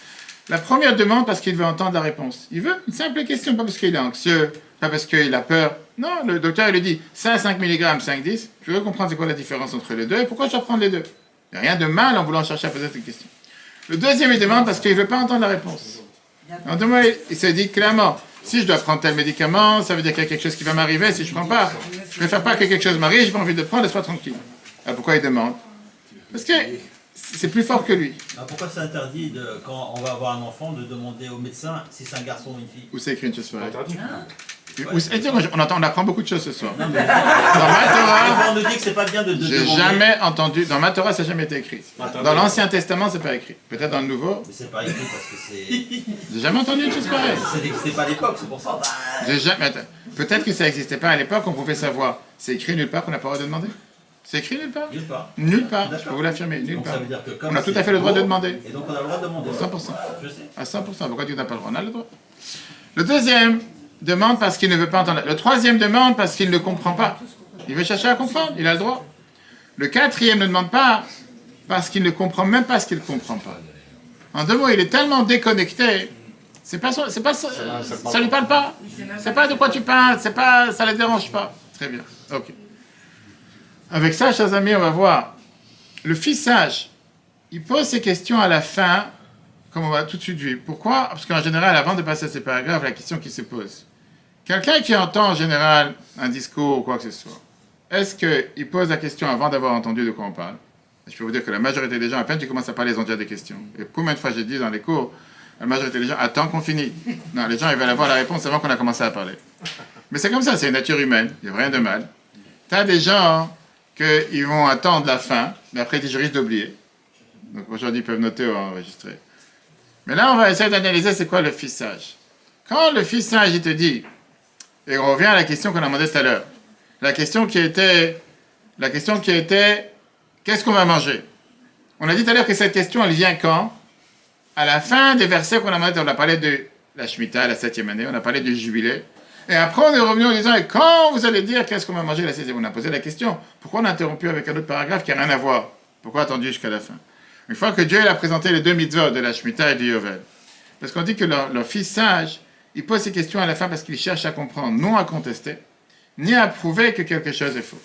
Speaker 1: La première demande parce qu'il veut entendre la réponse. Il veut une simple question, pas parce qu'il est anxieux, pas parce qu'il a peur. Non, le docteur il lui dit 5 mg, 5, 10. Je veux comprendre c'est quoi la différence entre les deux et pourquoi je dois prendre les deux. Il n'y a rien de mal en voulant chercher à poser cette question. Le deuxième, il demande parce qu'il ne veut pas entendre la réponse. En deux mots, il se dit clairement, si je dois prendre tel médicament, ça veut dire qu'il y a quelque chose qui va m'arriver. Si je ne prends pas, je préfère pas que quelque chose m'arrive, je n'ai pas envie de le prendre, laisse-moi tranquille. Alors pourquoi il demande? Parce que c'est plus fort que lui.
Speaker 8: Alors pourquoi c'est interdit, quand on va avoir un enfant, de demander au médecin si c'est un garçon ou une fille?
Speaker 1: Où c'est écrit une chose pareille?
Speaker 8: Ouais.
Speaker 1: On apprend beaucoup de choses ce soir.
Speaker 8: Non, mais...
Speaker 1: Dans ma Torah,
Speaker 8: on nous dit que c'est pas bien de
Speaker 1: j'ai
Speaker 8: demander.
Speaker 1: jamais entendu, dans ma Torah, ça n'a jamais été écrit. Dans l'Ancien Testament, c'est pas écrit. Peut-être dans le Nouveau,
Speaker 8: Mais c'est pas écrit parce que c'est...
Speaker 1: j'ai jamais entendu une chose pareille.
Speaker 8: C'était pas à l'époque, c'est pour ça.
Speaker 1: J'ai jamais... Attends. Peut-être que ça n'existait pas à l'époque, on pouvait savoir. C'est écrit nulle part qu'on n'a pas le droit de demander. C'est écrit nulle part.
Speaker 8: Nulle part.
Speaker 1: Nulle part, je peux
Speaker 8: D'accord.
Speaker 1: vous l'affirmer, nulle
Speaker 8: Donc
Speaker 1: part.
Speaker 8: ça veut dire que comme
Speaker 1: On a tout
Speaker 8: c'est
Speaker 1: à fait le droit de
Speaker 8: faux,
Speaker 1: demander.
Speaker 8: Et donc on a le droit de demander.
Speaker 1: 100%.
Speaker 8: Je sais.
Speaker 1: À 100%. Pourquoi tu n'as pas le droit? On a le droit. Le deuxième demande parce qu'il ne veut pas entendre. Le troisième demande parce qu'il ne comprend pas. Il veut chercher à comprendre, il a le droit. Le quatrième ne demande pas parce qu'il ne comprend même pas ce qu'il ne comprend pas. En deux mots, il est tellement déconnecté, ça lui parle pas. C'est pas de quoi tu parles, c'est pas, ça ne le dérange pas. Très bien, ok. Avec ça, chers amis, on va voir. Le fils sage, il pose ses questions à la fin, comme on va tout de suite voir. Pourquoi? Parce qu'en général, avant de passer à ces paragraphes, la question qui se pose. Quelqu'un qui entend en général un discours ou quoi que ce soit, est-ce qu'il pose la question avant d'avoir entendu de quoi on parle? Je peux vous dire que la majorité des gens, à peine tu commences à parler, ils ont déjà des questions. Et combien de fois j'ai dit dans les cours, la majorité des gens attendent qu'on finisse. Non, les gens, ils veulent avoir la réponse avant qu'on a commencé à parler. Mais c'est comme ça, c'est une nature humaine, il n'y a rien de mal. Tu as des gens qu'ils vont attendre la fin, mais après ils risquent d'oublier. Donc aujourd'hui, ils peuvent noter ou enregistrer. Mais là, on va essayer d'analyser c'est quoi le fils sage. Quand le fils sage, il te dit, et on revient à la question qu'on a demandé tout à l'heure, la question qui était, qu'est-ce qu'on va manger? On a dit tout à l'heure que cette question, elle vient quand? À la fin des versets qu'on a demandé, on a parlé de la Shemitah, la 7e année, on a parlé du jubilé. Et après, on est revenu en disant, et quand vous allez dire qu'est-ce qu'on va manger la 16e, on a posé la question, pourquoi on a interrompu avec un autre paragraphe qui n'a rien à voir? Pourquoi attendu jusqu'à la fin? Une fois que Dieu il a présenté les deux mitzvot de la Shemitah et du Yovel, parce qu'on dit que leur fils sage, il pose ces questions à la fin parce qu'il cherche à comprendre, non à contester, ni à prouver que quelque chose est faux.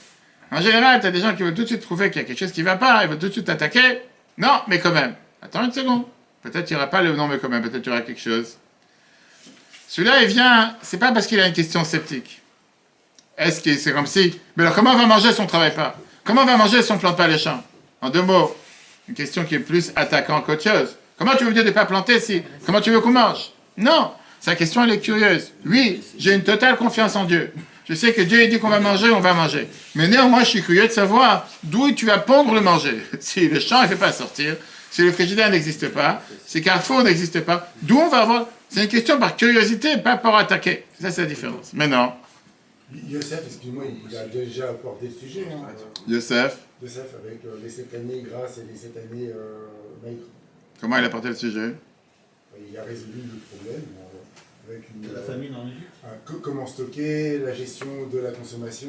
Speaker 1: En général, tu as des gens qui veulent tout de suite prouver qu'il y a quelque chose qui ne va pas, ils veulent tout de suite attaquer. Non, mais quand même. Attends une seconde. Peut-être qu'il n'y aura pas le non, mais quand même, peut-être qu'il y aura quelque chose. Celui-là, il vient, c'est pas parce qu'il a une question sceptique. Est-ce que c'est comme si, mais alors comment on va manger si on ne travaille pas? Comment on va manger si on ne plante pas les champs? En deux mots, une question qui est plus attaquante qu'autre chose. Comment tu veux me dire de ne pas planter si? Comment tu veux qu'on mange? Non, sa question elle est curieuse. Oui, j'ai une totale confiance en Dieu. Je sais que Dieu il dit qu'on va manger, on va manger. Mais néanmoins, je suis curieux de savoir d'où tu vas pondre le manger. Si le champ ne fait pas sortir, si le frigidaire n'existe pas, si Carrefour n'existe pas, d'où on va avoir... C'est une question par curiosité, pas par attaquer. Ça, c'est la différence. Mais non.
Speaker 5: Yosef, excuse-moi, il a déjà abordé le sujet. Hein.
Speaker 1: Yosef,
Speaker 5: Avec les 7 années grasses et les 7 années maigres.
Speaker 1: comment il a porté le sujet?
Speaker 5: Il a résolu le problème avec
Speaker 8: De la famine en Égypte.
Speaker 5: Comment stocker, la gestion de la consommation.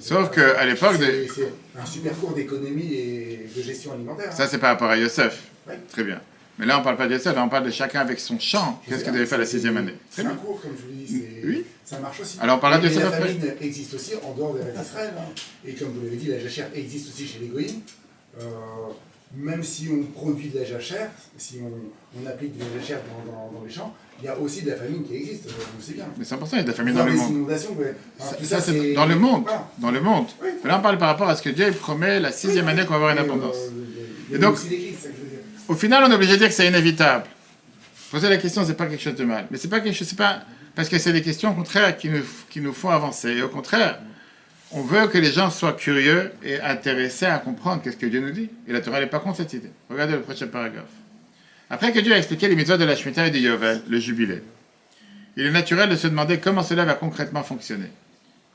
Speaker 1: Sauf qu'à l'époque...
Speaker 5: C'est un super cours d'économie et de gestion alimentaire.
Speaker 1: Ça, c'est par rapport à Yosef.
Speaker 5: Oui.
Speaker 1: Très bien. Mais là, on ne parle pas de Yosef, là, on parle de chacun avec son champ. Qu'est-ce qu'il devait faire la 6e année?
Speaker 5: C'est un cours, comme je vous dis,
Speaker 1: Oui.
Speaker 5: ça marche aussi.
Speaker 1: Alors, on parlera de
Speaker 5: Mais
Speaker 1: Yosef
Speaker 5: la
Speaker 1: après.
Speaker 5: famine existe aussi en dehors des Eretz Israël. Hein. Et comme vous l'avez dit, la jachère existe aussi chez les Goïms. Même si on produit de la jachère, si on applique de la jachère dans les champs, il y a aussi de la famine qui existe, on sait bien.
Speaker 1: Mais 100%, il y a de la famine dans le
Speaker 5: Les
Speaker 1: monde.
Speaker 5: inondations, ouais. Enfin, tout
Speaker 1: Ça, c'est dans le monde.
Speaker 5: Voilà.
Speaker 1: Dans le monde.
Speaker 5: Oui.
Speaker 1: Mais là, on parle par rapport à ce que Dieu promet la 6e année qu'on va avoir une abondance.
Speaker 5: Il y
Speaker 1: Et
Speaker 5: a
Speaker 1: donc,
Speaker 5: aussi des crises, c'est ça que je veux dire.
Speaker 1: au final, on est obligé de dire que c'est inévitable. Poser la question, c'est pas quelque chose de mal. Mais c'est pas quelque chose, c'est pas parce que c'est des questions au contraire qui nous font avancer. Et au contraire, on veut que les gens soient curieux et intéressés à comprendre qu'est-ce que Dieu nous dit. Et la Torah n'est pas contre cette idée. Regardez le prochain paragraphe. Après que Dieu a expliqué les mitzvot de la Shemitah et du Yovel, le jubilé, il est naturel de se demander comment cela va concrètement fonctionner.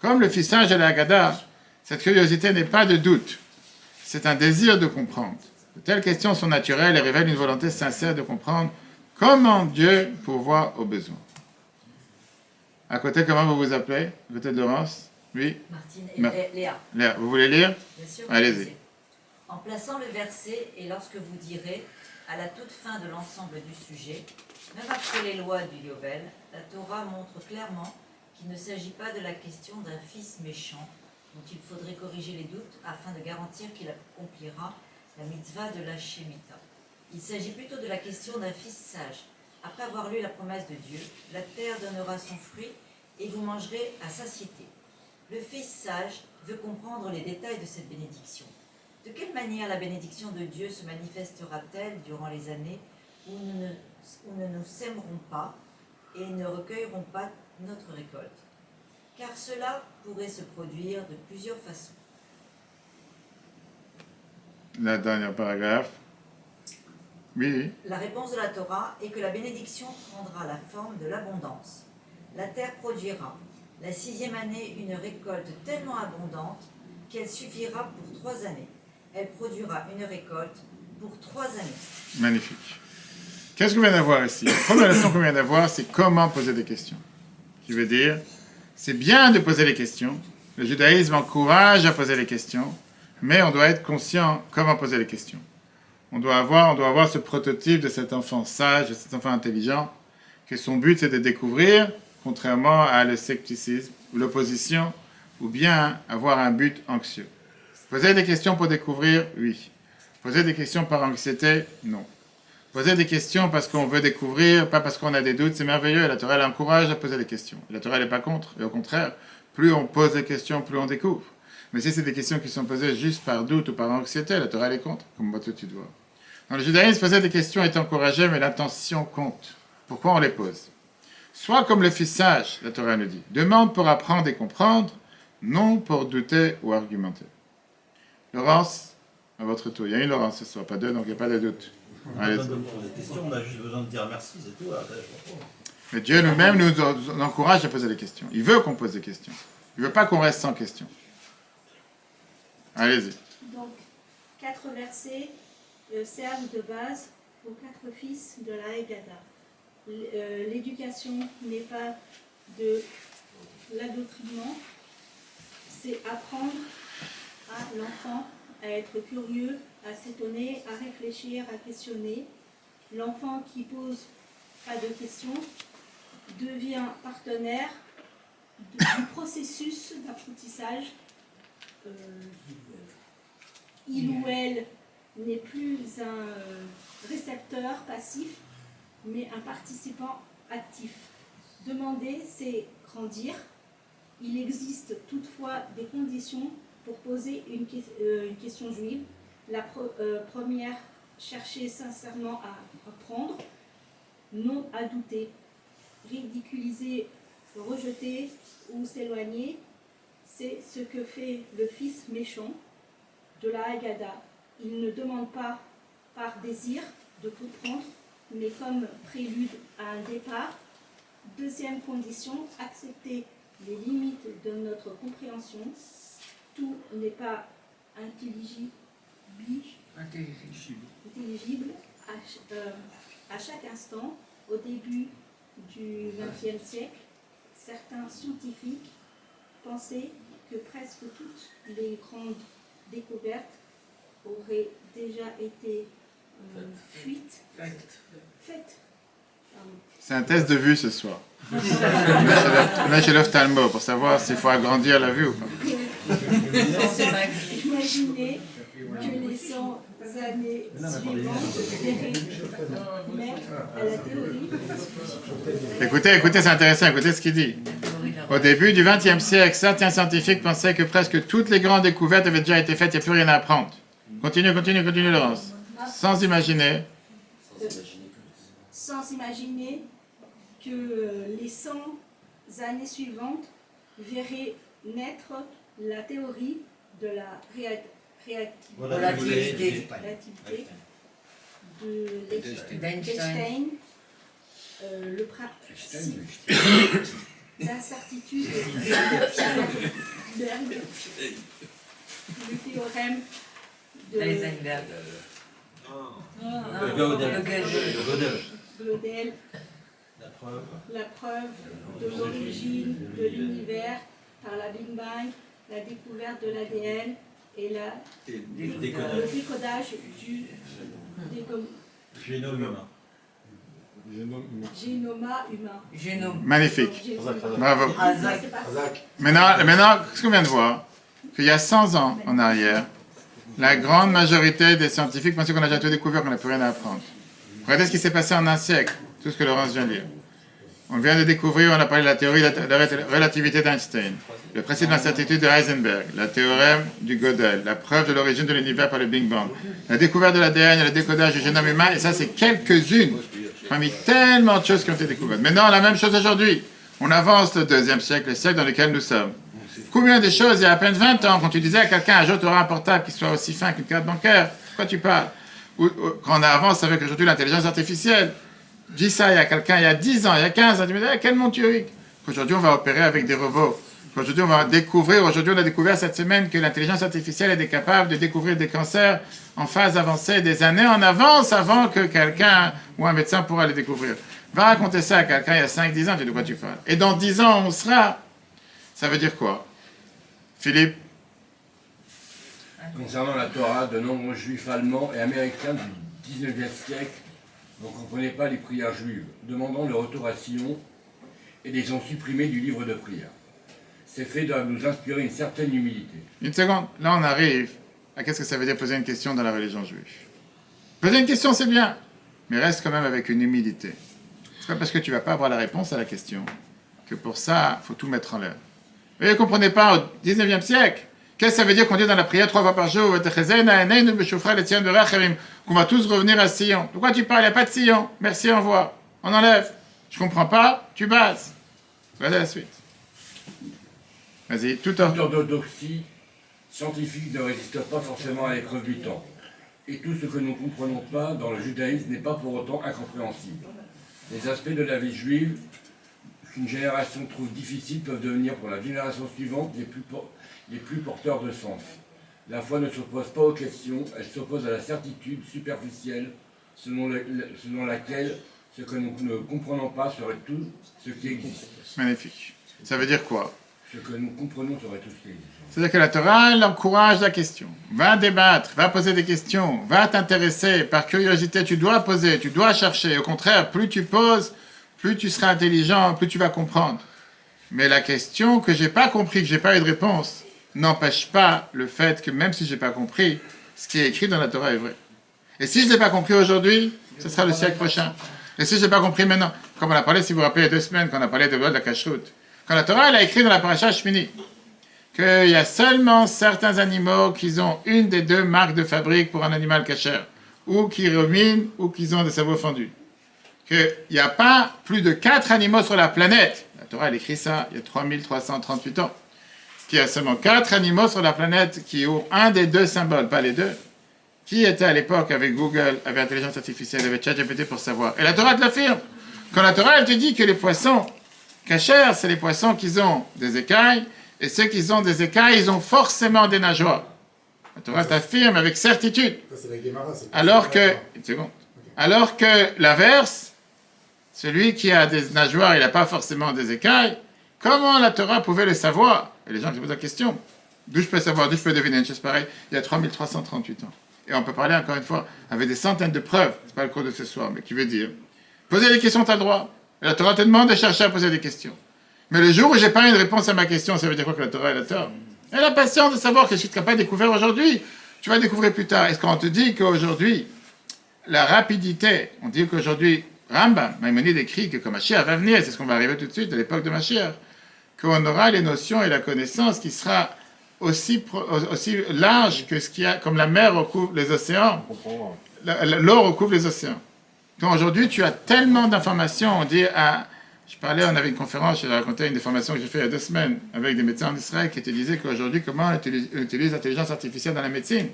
Speaker 1: Comme le fils sage de la Haggadah, cette curiosité n'est pas de doute. C'est un désir de comprendre. De telles questions sont naturelles et révèlent une volonté sincère de comprendre comment Dieu pourvoit aux besoins. À côté, comment vous vous appelez? À côté de Laurence? Oui?
Speaker 4: Martine et
Speaker 1: Ma-
Speaker 4: Léa.
Speaker 1: Léa, vous voulez lire?
Speaker 4: Bien sûr.
Speaker 1: Allez-y.
Speaker 4: En plaçant le verset, et lorsque vous direz, à la toute fin de l'ensemble du sujet, même après les lois du Yovel, la Torah montre clairement qu'il ne s'agit pas de la question d'un fils méchant, dont il faudrait corriger les doutes afin de garantir qu'il accomplira la mitzvah de la Shemitah. Il s'agit plutôt de la question d'un fils sage. Après avoir lu la promesse de Dieu, la terre donnera son fruit et vous mangerez à satiété. Le fils sage veut comprendre les détails de cette bénédiction. De quelle manière la bénédiction de Dieu se manifestera-t-elle durant les années où nous ne sèmerons pas et ne recueillerons pas notre récolte? Car cela pourrait se produire de plusieurs façons.
Speaker 1: Le dernier paragraphe. Oui.
Speaker 4: La réponse de la Torah est que la bénédiction prendra la forme de l'abondance. La terre produira, la 6e année, une récolte tellement abondante qu'elle suffira pour 3 années. Elle produira une récolte pour 3 années.
Speaker 1: Magnifique. Qu'est-ce qu'on vient d'avoir ici? La première leçon qu'on vient d'avoir, c'est comment poser des questions. Qui veut dire, c'est bien de poser les questions. Le judaïsme encourage à poser les questions, mais on doit être conscient comment poser les questions. On doit avoir ce prototype de cet enfant sage, de cet enfant intelligent, que son but c'est de découvrir, contrairement à le scepticisme, ou l'opposition, ou bien avoir un but anxieux. Poser des questions pour découvrir, oui. Poser des questions par anxiété, non. Poser des questions parce qu'on veut découvrir, pas parce qu'on a des doutes, c'est merveilleux. La Torah elle encourage à poser des questions. La Torah n'est pas contre, et au contraire, plus on pose des questions, plus on découvre. Mais si c'est des questions qui sont posées juste par doute ou par anxiété, la Torah elle est contre, comme moi tu vois. Dans le judaïsme, poser des questions est encouragé, mais l'intention compte. Pourquoi on les pose? Soit comme le fils sage, la Torah nous dit, demande pour apprendre et comprendre, non pour douter ou argumenter. Laurence, à votre tour. Il y a une Laurence ce soir, pas deux, donc il n'y a pas de doute. Allez.
Speaker 8: On a juste besoin de dire merci, c'est tout.
Speaker 1: Mais Dieu nous-mêmes nous encourage à poser des questions. Il veut qu'on pose des questions. Il ne veut pas qu'on reste sans questions. Allez-y.
Speaker 10: Donc, 4 versets servent de base aux 4 fils de la Haggadah. L'éducation n'est pas de l'adoctrinement, c'est apprendre à l'enfant à être curieux, à s'étonner, à réfléchir, à questionner. L'enfant qui pose pas de questions devient partenaire du processus d'apprentissage. Il ou elle n'est plus un récepteur passif, mais un participant actif. Demander, c'est grandir. Il existe toutefois des conditions pour poser une question juive. La première, chercher sincèrement à apprendre, non à douter. Ridiculiser, rejeter ou s'éloigner, c'est ce que fait le fils méchant de la Haggadah. Il ne demande pas par désir de comprendre, mais comme prélude à un départ. Deuxième condition, accepter les limites de notre compréhension. Tout n'est pas intelligible à chaque instant. Au début du XXe siècle, certains scientifiques pensaient que presque toutes les grandes découvertes auraient déjà été faites.
Speaker 1: C'est un test de vue ce soir. On est chez l'ophtalmo pour savoir s'il faut agrandir la vue ou pas.
Speaker 10: Imaginez que les 100 années suivantes mais à la théorie.
Speaker 1: Écoutez, c'est intéressant, écoutez ce qu'il dit. Au début du XXe siècle, certains scientifiques pensaient que presque toutes les grandes découvertes avaient déjà été faites, il n'y a plus rien à apprendre. Continue, Laurence. Sans imaginer
Speaker 10: que les 100 années suivantes verraient naître la théorie de la relativité d'Einstein, le principe d'incertitude d'Eisenberg, le théorème de Gödel, la preuve de l'origine de l'univers par la Big Bang, la découverte de l'ADN et le décodage du
Speaker 8: génome humain.
Speaker 10: Génoma humain.
Speaker 1: Magnifique. Bravo. Maintenant, ce qu'on vient de voir, qu'il y a 100 ans en arrière, La grande majorité des scientifiques pensent qu'on a déjà tout découvert, qu'on n'a plus rien à apprendre. Regardez ce qui s'est passé en un siècle, tout ce que Laurence vient de lire. On vient de découvrir, on a parlé de la théorie de la relativité d'Einstein, le principe d'incertitude de Heisenberg, la théorème du Gödel, la preuve de l'origine de l'univers par le Big Bang, la découverte de l'ADN et le décodage du génome humain, et ça c'est quelques-unes parmi tellement de choses qui ont été découvertes. Maintenant, la même chose aujourd'hui. On avance le 2e siècle, le siècle dans lequel nous sommes. Combien de choses, il y a à peine 20 ans, quand tu disais à quelqu'un, un jour tu auras un portable qui soit aussi fin qu'une carte bancaire, de quoi tu parles? Ou quand on avance avec aujourd'hui l'intelligence artificielle, dis ça il y a quelqu'un il y a 10 ans, il y a 15 ans, tu me dis, quel monde tu es? Aujourd'hui on va opérer avec des robots. Aujourd'hui on va découvrir, aujourd'hui on a découvert cette semaine que l'intelligence artificielle est capable de découvrir des cancers en phase avancée des années en avance avant que quelqu'un ou un médecin pourra les découvrir. Va raconter ça à quelqu'un il y a 5-10 ans, tu dis de quoi tu parles? Et dans 10 ans on sera. Ça veut dire quoi? Philippe?
Speaker 7: Concernant la Torah, de nombreux juifs allemands et américains du 19e siècle ne comprenaient pas les prières juives, demandant le retour à Sion et les ont supprimés du livre de prières. Ces faits doivent nous inspirer une certaine humilité.
Speaker 1: Une seconde, là on arrive à qu'est-ce que ça veut dire poser une question dans la religion juive. Poser une question c'est bien, mais reste quand même avec une humilité. C'est pas parce que tu vas pas avoir la réponse à la question que pour ça, il faut tout mettre en l'air. Vous ne comprenez pas, au 19e siècle, qu'est-ce que ça veut dire qu'on dit dans la prière 3 fois par jour, qu'on va tous revenir à Sion? De quoi tu parles? Il n'y a pas de Sion. Merci, au revoir. On enlève. Je ne comprends pas, tu bases. Regardez la suite. Vas-y,
Speaker 7: Toute orthodoxie scientifique ne résiste pas forcément à l'épreuve du temps. Et tout ce que nous ne comprenons pas dans le judaïsme n'est pas pour autant incompréhensible. Les aspects de la vie juive qu'une génération trouve difficiles peuvent devenir pour la génération suivante les plus porteurs de sens. La foi ne s'oppose pas aux questions, elle s'oppose à la certitude superficielle selon laquelle ce que nous ne comprenons pas serait tout ce qui existe.
Speaker 1: Magnifique. Ça veut dire quoi?
Speaker 7: Ce que nous comprenons serait tout ce qui existe.
Speaker 1: C'est-à-dire que la Torah, elle encourage la question. Va débattre, va poser des questions, va t'intéresser. Par curiosité, tu dois poser, tu dois chercher. Au contraire, plus tu poses, plus tu seras intelligent, plus tu vas comprendre. Mais la question que j'ai pas compris, que j'ai pas eu de réponse, n'empêche pas le fait que même si j'ai pas compris, ce qui est écrit dans la Torah est vrai. Et si je l'ai pas compris aujourd'hui, ce sera le siècle prochain. Et si je l'ai pas compris maintenant, comme on a parlé, si vous vous rappelez, il y a 2 semaines, quand on a parlé de la cacheroute, quand la Torah, elle a écrit dans la paracha Shmini, qu'il y a seulement certains animaux qui ont une des 2 marques de fabrique pour un animal cachère, ou qui ruminent, ou qui ont des cerveaux fendus. Qu'il n'y a pas plus de 4 animaux sur la planète. La Torah, elle écrit ça il y a 3338 ans. Qu'il y a seulement 4 animaux sur la planète qui ont un des 2 symboles, pas les 2. Qui était à l'époque avec Google, avec l'intelligence artificielle, avec ChatGPT pour savoir. Et la Torah te l'affirme. Quand la Torah, elle te dit que les poissons cachers, c'est les poissons qui ont des écailles, et ceux qui ont des écailles, ils ont forcément des nageoires. La Torah t'affirme avec certitude. Alors que, une seconde. Alors que l'inverse, celui qui a des nageoires, il n'a pas forcément des écailles. Comment la Torah pouvait le savoir? Et les gens qui posent la question. D'où je peux savoir, d'où je peux deviner une chose pareille? Il y a 3338 ans. Et on peut parler encore une fois avec des centaines de preuves. Ce n'est pas le cours de ce soir, mais qui veut dire, poser des questions, tu as le droit. Et la Torah te demande de chercher à poser des questions. Mais le jour où j'ai pas une réponse à ma question, ça veut dire quoi que la Torah est la Torah? Elle a patience de savoir que ce que tu n'as pas découvert aujourd'hui, tu vas découvrir plus tard. Est-ce qu'on te dit qu'aujourd'hui, la rapidité, on dit qu'aujourd'hui, Rambam, Maïmonide écrit que quand Mashiach va venir, c'est ce qu'on va arriver tout de suite à l'époque de Mashiach, qu'on aura les notions et la connaissance qui sera aussi large que ce qu'il y a, comme la mer recouvre les océans, l'eau recouvre les océans. Donc aujourd'hui, tu as tellement d'informations, on dit on avait une conférence, je racontais une des formations que j'ai fait il y a 2 semaines avec des médecins en Israël qui te disaient qu'aujourd'hui, comment on utilise l'intelligence artificielle dans la médecine.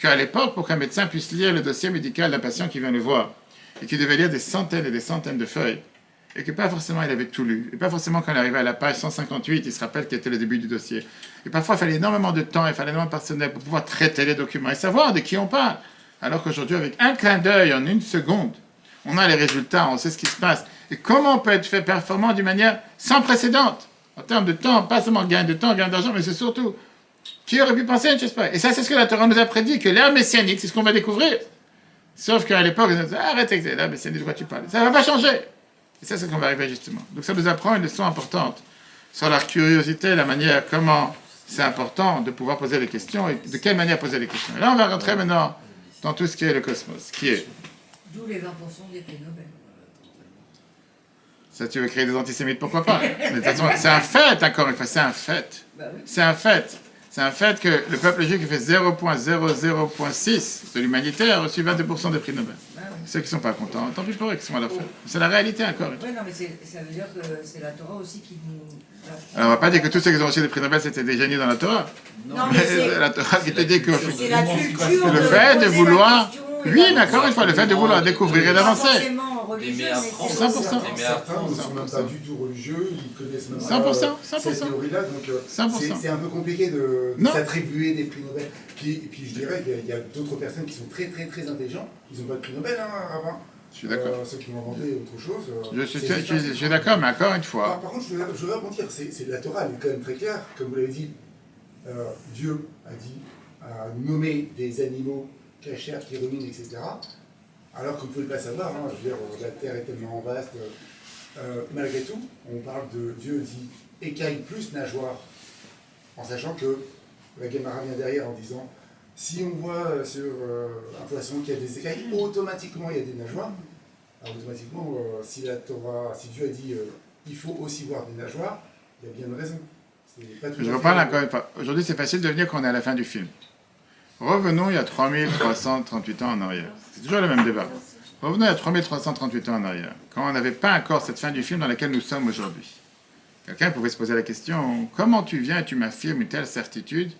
Speaker 1: Qu'à l'époque, pour qu'un médecin puisse lire le dossier médical d'un patient qui vient le voir, et qui devait lire des centaines et des centaines de feuilles, et que pas forcément il avait tout lu, et pas forcément quand il arrivait à la page 158, il se rappelle quel était le début du dossier. Et parfois, il fallait énormément de temps, il fallait énormément de personnel pour pouvoir traiter les documents et savoir de qui on parle. Alors qu'aujourd'hui, avec un clin d'œil, en 1 seconde, on a les résultats, on sait ce qui se passe. Et comment on peut être fait performant d'une manière sans précédent, en termes de temps, pas seulement gain de temps, gain d'argent, mais c'est surtout, qui aurait pu penser à une chose pareille? Et ça, c'est ce que la Torah nous a prédit, que l'ère messianique, c'est ce qu'on va découvrir. Sauf qu'à l'époque, ils disaient, arrête, l'ère messianique, de quoi tu parles? Ça ne va pas changer. Et ça, c'est ce qu'on va arriver justement. Donc ça nous apprend une leçon importante sur la curiosité, la manière comment c'est important de pouvoir poser les questions et de quelle manière poser les questions. Et là, on va rentrer maintenant dans tout ce qui est le cosmos, qui est...
Speaker 4: D'où les 20% des prix Nobel.
Speaker 1: Ça, tu veux créer des antisémites, pourquoi pas? Mais de toute façon, c'est un fait, encore une fois, c'est un fait.
Speaker 4: Bah oui.
Speaker 1: C'est un fait. C'est un fait que le peuple juif qui fait 0,00.6 de l'humanité a reçu 22% des prix Nobel.
Speaker 4: Bah oui.
Speaker 1: Ceux qui ne sont pas contents, tant pis pour eux, qui sont à leur faire. C'est la réalité, encore une fois.
Speaker 4: Ouais, non, mais ça veut dire que c'est la Torah aussi qui nous...
Speaker 1: Alors, on ne va pas dire que tous ceux qui ont reçu des prix Nobel, c'était des génies dans la Torah.
Speaker 4: Non, mais c'est...
Speaker 1: La Torah qui te dit que...
Speaker 4: C'est la culture
Speaker 1: Le
Speaker 4: de
Speaker 1: fait de
Speaker 4: poser
Speaker 1: vouloir...
Speaker 4: la question et
Speaker 1: Oui,
Speaker 4: de-
Speaker 1: mais encore une fois, le fait de vouloir découvrir et
Speaker 4: Pas
Speaker 1: d'avancer.
Speaker 4: forcément religieux,
Speaker 6: Mais
Speaker 4: mais
Speaker 6: apprendre.
Speaker 4: c'est
Speaker 1: 100%.
Speaker 4: aussi-
Speaker 5: Certains ne sont même pas du tout religieux, ils connaissent même
Speaker 1: 100%,
Speaker 5: pas
Speaker 1: 100%.
Speaker 5: cette théorie-là, donc
Speaker 1: 100%.
Speaker 5: c'est un peu compliqué de
Speaker 1: Non.
Speaker 5: s'attribuer des prix Nobel. Et puis je dirais qu'il y a d'autres personnes qui sont très très très intelligents, ils n'ont pas de prix Nobel, hein, avant.
Speaker 1: Je suis d'accord.
Speaker 5: Ceux qui ont inventé autre chose.
Speaker 1: Je suis d'accord, mais encore une fois...
Speaker 5: Par contre, je veux rebondir, c'est la Torah, elle est quand même très claire, comme vous l'avez dit, Dieu a nommé des animaux cachers qui ruminent, etc. Alors que vous ne pouvez pas savoir, hein, je veux dire, la terre est tellement vaste. Malgré tout, on parle de Dieu dit écaille plus nageoire, en sachant que la Guémara vient derrière en disant si on voit sur un poisson qui a des écailles, automatiquement il y a des nageoires. Alors automatiquement, si Dieu a dit il faut aussi voir des nageoires, il y a bien une raison. C'est pas tout à
Speaker 1: Je
Speaker 5: fait-
Speaker 1: reparle encore une fois. Aujourd'hui, c'est facile de venir quand on est à la fin du film. Revenons il y a 3338 ans en arrière. C'est toujours le même débat. Revenons il y a 3338 ans en arrière, quand on n'avait pas encore cette fin du film dans laquelle nous sommes aujourd'hui. Quelqu'un pouvait se poser la question, comment tu viens et tu m'affirmes une telle certitude,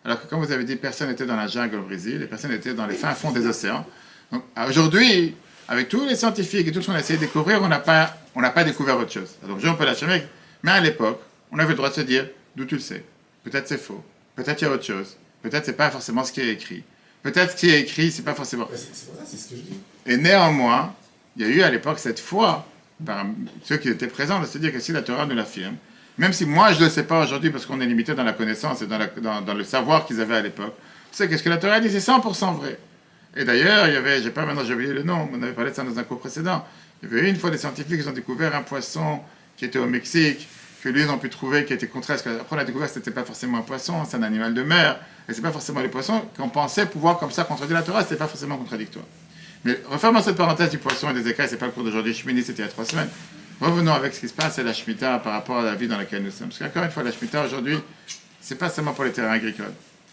Speaker 1: alors que comme vous avez dit, personne n'était dans la jungle au Brésil, et personne n'était dans les fins fonds des océans. Donc aujourd'hui, avec tous les scientifiques et tout ce qu'on a essayé de découvrir, on n'a pas découvert autre chose. Alors aujourd'hui, on peut l'affirmer, mais à l'époque, on avait le droit de se dire, d'où tu le sais? Peut-être c'est faux, peut-être il y a autre chose, peut-être c'est pas forcément ce qui est écrit. Peut-être ce qui est écrit, c'est pas forcément...
Speaker 5: C'est pour ça, c'est ce que je dis.
Speaker 1: Et néanmoins, il y a eu à l'époque cette foi, par ceux qui étaient présents, de se dire que si la Torah nous l'affirme, même si moi je ne le sais pas aujourd'hui parce qu'on est limité dans la connaissance et dans le savoir qu'ils avaient à l'époque, tu sais qu'est-ce que la Torah dit, c'est 100% vrai. Et d'ailleurs, il y avait, j'ai oublié le nom, on avait parlé de ça dans un cours précédent, il y avait une fois des scientifiques qui ont découvert un poisson qui était au Mexique, que lui, ils ont pu trouver qui était contraire, parce qu'après on a découvert que ce n'était pas forcément un poisson, c'est un animal de mer, et c'est pas forcément les poissons qu'on pensait pouvoir comme ça contredire la Torah, c'était pas forcément contradictoire. Mais refermons cette parenthèse du poisson et des écailles, c'est pas le cours d'aujourd'hui, Shmini, c'était il y a 3 semaines. Revenons avec ce qui se passe, c'est la Shemitah par rapport à la vie dans laquelle nous sommes. Parce qu'encore une fois, la Shemitah aujourd'hui, c'est pas seulement pour les terrains agricoles.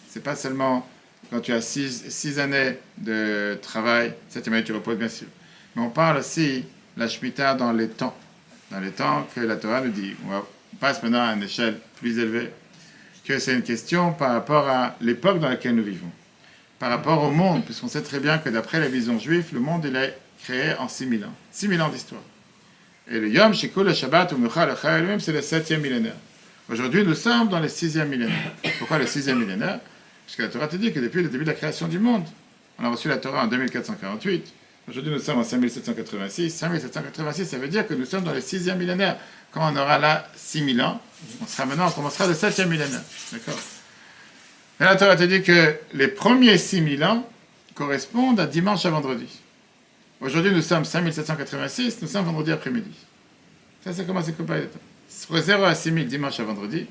Speaker 1: C'est pas seulement quand tu as 6 années de travail, 7e année tu reposes bien sûr. Mais on parle aussi la Shemitah dans les temps que la Torah nous dit. On passe maintenant à une échelle plus élevée, que c'est une question par rapport à l'époque dans laquelle nous vivons. Par rapport au monde, puisqu'on sait très bien que d'après la vision juive, le monde il est créé en 6000 ans. 6000 ans d'histoire. Et le Yom Shikul, le Shabbat, ou Mucha, le Chai, lui-même, c'est le 7e millénaire. Aujourd'hui, nous sommes dans le 6e millénaire. Pourquoi le 6e millénaire? Parce que la Torah te dit que depuis le début de la création du monde, on a reçu la Torah en 2448. Aujourd'hui, nous sommes en 5786. 5786, ça veut dire que nous sommes dans le 6e millénaire. Quand on aura là 6000 ans, on commencera le 7e millénaire. D'accord? Et la Torah te dit que les premiers 6000 ans correspondent à dimanche à vendredi. Aujourd'hui, nous sommes 5786, nous sommes vendredi après-midi. Ça, c'est comment c'est comparé. Sur 0 à 6000, dimanche à vendredi.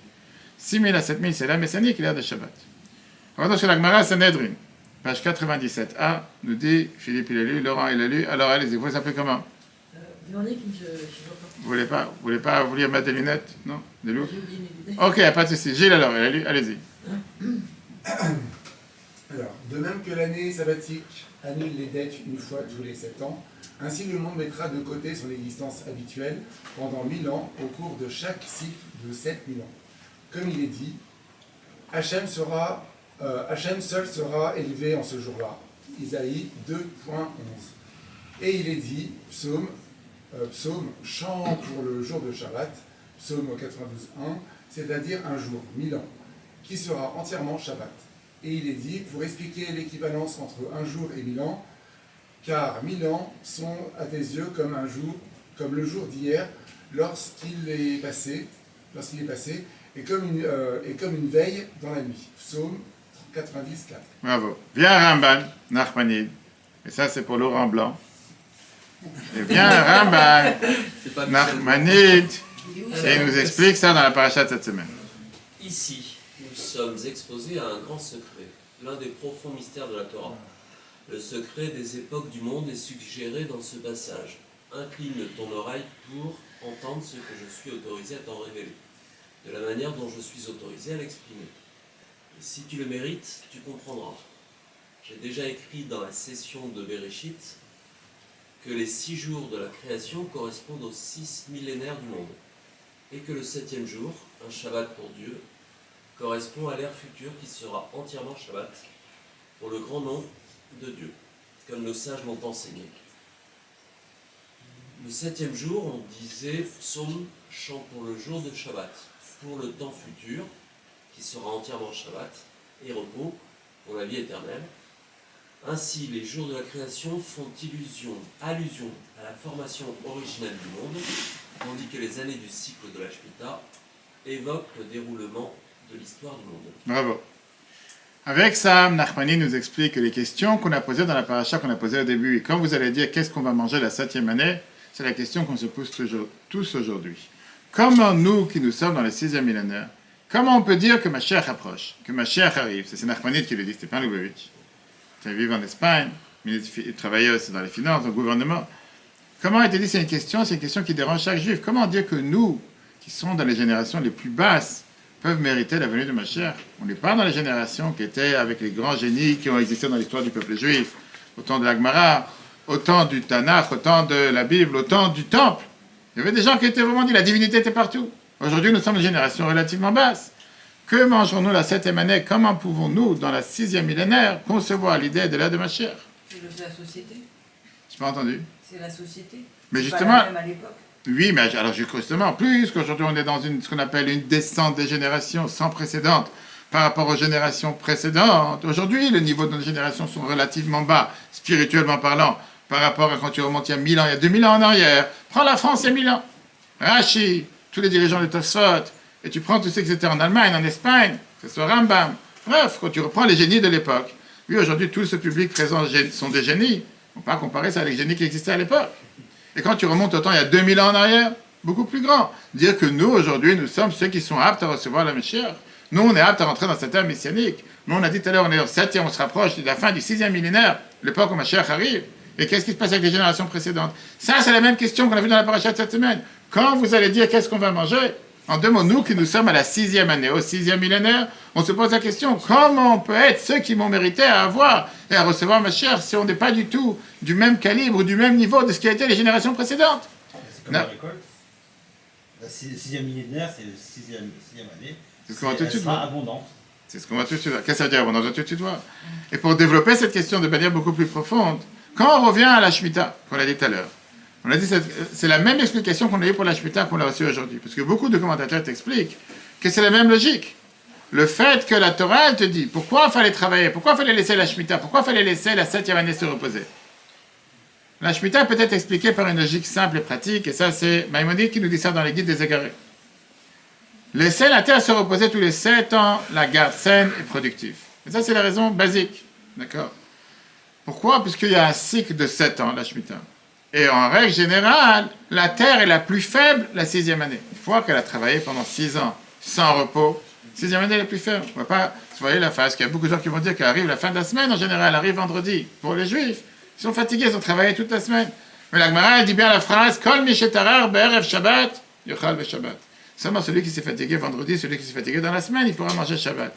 Speaker 1: 6000 à 7000, c'est la messianique et l'heure de Shabbat. Revenons sur la Gemara Sanhedrin. Page 97a, nous dit, Philippe il a lu, Laurent il a lu, alors allez-y, vous appelez comment?
Speaker 11: Véronique, je vois pas.
Speaker 1: Vous voulez pas vous lire mettre des lunettes? Non? Des loups?
Speaker 11: J'ai oublié mes lunettes.
Speaker 1: Ok, pas de souci. Gilles alors, il a lu, allez-y.
Speaker 5: Alors, de même que l'année sabbatique annule les dettes une fois tous les 7 ans, ainsi le monde mettra de côté son existence habituelle pendant 1000 ans au cours de chaque cycle de 7000 ans. Comme il est dit, Hachem seul sera élevé en ce jour-là. Isaïe 2.11. Et il est dit, psaume, chant pour le jour de Shabbat, psaume 92.1, c'est-à-dire un jour, 1000 ans, qui sera entièrement Shabbat. Et il est dit, pour expliquer l'équivalence entre un jour et 1000 ans, car 1000 ans sont à tes yeux comme un jour, comme le jour d'hier, lorsqu'il est passé, et comme une veille dans la nuit. Psaume 90.4.
Speaker 1: Bravo. Viens Ramban, Nachmanid. Et ça, c'est pour Laurent Blanc. Et viens Ramban,
Speaker 6: C'est pas Michel
Speaker 1: Nachmanid. Et il nous explique ça dans la paracha de cette semaine.
Speaker 6: Ici,
Speaker 12: nous sommes exposés à un grand secret, l'un des profonds mystères de la Torah. Le secret des époques du monde est suggéré dans ce passage. Incline ton oreille pour entendre ce que je suis autorisé à t'en révéler, de la manière dont je suis autorisé à l'exprimer. Et si tu le mérites, tu comprendras. J'ai déjà écrit dans la session de Bereshit que les 6 jours de la création correspondent aux 6 millénaires du monde, et que le 7e jour, un Shabbat pour Dieu, correspond à l'ère future qui sera entièrement Shabbat, pour le grand nom de Dieu, comme nos sages l'ont enseigné. Le 7e jour, on disait psaume, chant pour le jour de Shabbat, pour le temps futur, qui sera entièrement Shabbat, et repos pour la vie éternelle. Ainsi, les jours de la création font allusion à la formation originelle du monde, tandis que les années du cycle de la Shemitah évoquent le déroulement de l'histoire du monde.
Speaker 1: Bravo. Avec ça, Nachmani nous explique que les questions qu'on a posées dans la paracha qu'on a posée au début, et quand vous allez dire qu'est-ce qu'on va manger la 7e année, c'est la question qu'on se pose tous aujourd'hui. Comment nous, qui nous sommes dans le 6e millénaire, comment on peut dire que Mashiach approche, que Mashiach arrive? C'est Nachmani qui le dit, c'était pas Lubavitch. Il vit en Espagne, il travaillait aussi dans les finances, dans le gouvernement. Comment il te dit c'est une question qui dérange chaque juif. Comment dire que nous, qui sommes dans les générations les plus basses, peuvent mériter la venue de Mashiach? On n'est pas dans les générations qui étaient avec les grands génies qui ont existé dans l'histoire du peuple juif, au temps de l'Agmara, au temps du Tanakh, au temps de la Bible, au temps du Temple. Il y avait des gens qui étaient vraiment dit la divinité était partout. Aujourd'hui, nous sommes une génération relativement basse. Que mangerons-nous la 7e année? Comment pouvons-nous, dans la 6e millénaire, concevoir l'idée de l'ère de Mashiach?
Speaker 4: C'est la société.
Speaker 1: Je n'ai pas entendu.
Speaker 4: C'est la société.
Speaker 1: Mais
Speaker 4: C'est
Speaker 1: justement,
Speaker 4: pas la même à l'époque.
Speaker 1: oui, mais alors justement, plus qu'aujourd'hui on est dans ce qu'on appelle une descente des générations sans précédente par rapport aux générations précédentes. Aujourd'hui, le niveau de nos générations sont relativement bas, spirituellement parlant, par rapport à quand tu remontes il y a 1000 ans, il y a 2000 ans en arrière. Prends la France, il y a 1000 ans. Rashi, tous les dirigeants de Tosfot, et tu prends tous ceux qui étaient en Allemagne, en Espagne, que ce soit Rambam. Bref, quand tu reprends les génies de l'époque, oui, aujourd'hui, tout ce public présent sont des génies. On ne peut pas comparer ça avec les génies qui existaient à l'époque. Et quand tu remontes au temps, il y a 2000 ans en arrière, beaucoup plus grand. Dire que nous, aujourd'hui, nous sommes ceux qui sont aptes à recevoir la Mashiach. Nous, on est aptes à rentrer dans cette ère messianique. Nous, on a dit tout à l'heure, on est au 7e, on se rapproche de la fin du 6e millénaire, l'époque où Mashiach arrive. Et qu'est-ce qui se passe avec les générations précédentes? Ça, c'est la même question qu'on a vue dans la paracha de cette semaine. Quand vous allez dire qu'est-ce qu'on va manger, en deux mots, nous qui nous sommes à la 6e année, au 6e millénaire, on se pose la question, comment on peut être ceux qui m'ont mérité à avoir et à recevoir Mashiach si on n'est pas du tout du même calibre, du même niveau de ce qui a été les générations précédentes?
Speaker 8: C'est comme la récolte. La 6e millénaire, c'est la 6e année.
Speaker 1: C'est ce qu'on va tout de suite
Speaker 8: voir.
Speaker 1: voir.
Speaker 8: Abondante.
Speaker 1: C'est ce qu'on va tout de suite voir. Qu'est-ce que ça veut dire abondante? On va tout de suite voir. Et pour développer cette question de manière beaucoup plus profonde, quand on revient à la Shemitah, qu'on a dit tout à l'heure, on a dit c'est la même explication qu'on a eue pour la Shemitah qu'on a reçue aujourd'hui. Parce que beaucoup de commentateurs t'expliquent que c'est la même logique. Le fait que la Torah, elle te dit pourquoi il fallait travailler, pourquoi il fallait laisser la Shemitah, pourquoi il fallait laisser la 7e année se reposer. La Shemitah peut être expliquée par une logique simple et pratique, et ça c'est Maïmonide qui nous dit ça dans les guides des égarés. Laisser la terre se reposer tous les 7 ans, la garde saine et productive. Et ça c'est la raison basique. D'accord? Pourquoi? Puisqu'il y a un cycle de 7 ans, la Shemitah. Et en règle générale, la terre est la plus faible la 6e année. Une fois qu'elle a travaillé pendant 6 ans sans repos, 6e année est la plus faible. On ne va pas se voiler la face, qu'il y a beaucoup de gens qui vont dire qu'elle arrive la fin de la semaine, en général, elle arrive vendredi. Pour les juifs, ils sont fatigués, ils ont travaillé toute la semaine. Mais la Gemara, elle dit bien la phrase, Kol mishetarar be'erev Shabbat, yochal be'Shabbat. Seulement celui qui s'est fatigué vendredi, celui qui s'est fatigué dans la semaine, il pourra manger Shabbat.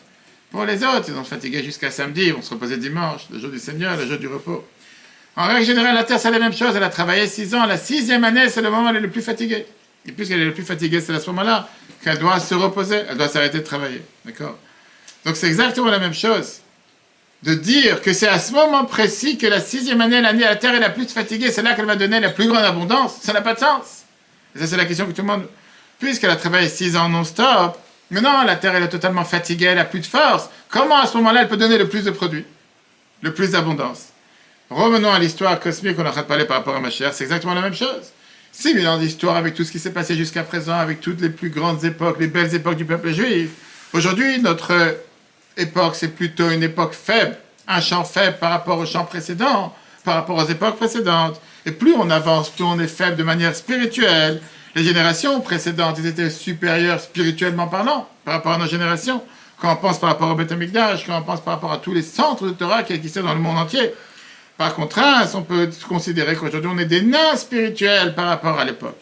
Speaker 1: Pour les autres, ils ont fatigué jusqu'à samedi, ils vont se reposer dimanche, le jour du Seigneur, le jour du repos. En règle générale, la terre, c'est la même chose. Elle a travaillé 6 ans. La 6e année, c'est le moment où elle est le plus fatiguée. Et puisqu'elle est le plus fatiguée, c'est à ce moment-là qu'elle doit se reposer. Elle doit s'arrêter de travailler. D'accord? Donc, c'est exactement la même chose. De dire que c'est à ce moment précis que la 6e année, l'année, la terre est la plus fatiguée, c'est là qu'elle va donner la plus grande abondance. Ça n'a pas de sens. Et ça, c'est la question que tout le monde... Puisqu'elle a travaillé 6 ans non-stop, maintenant, la terre, elle est totalement fatiguée, elle n'a plus de force. Comment, à ce moment-là, elle peut donner le plus de produits? Le plus d'abondance? Revenons à l'histoire cosmique qu'on est en train de parler par rapport à Mashiach, c'est exactement la même chose. 6000 ans d'histoire avec tout ce qui s'est passé jusqu'à présent, avec toutes les plus grandes époques, les belles époques du peuple juif. Aujourd'hui, notre époque, c'est plutôt une époque faible, un champ faible par rapport au champ précédent, par rapport aux époques précédentes. Et plus on avance, plus on est faible de manière spirituelle. Les générations précédentes, ils étaient supérieurs spirituellement parlant par rapport à nos générations. quand on pense par rapport au Beth Amikdash, quand on pense par rapport à tous les centres de Torah qui existaient dans le monde entier. Par contraste, on peut considérer qu'aujourd'hui, on est des nains spirituels par rapport à l'époque.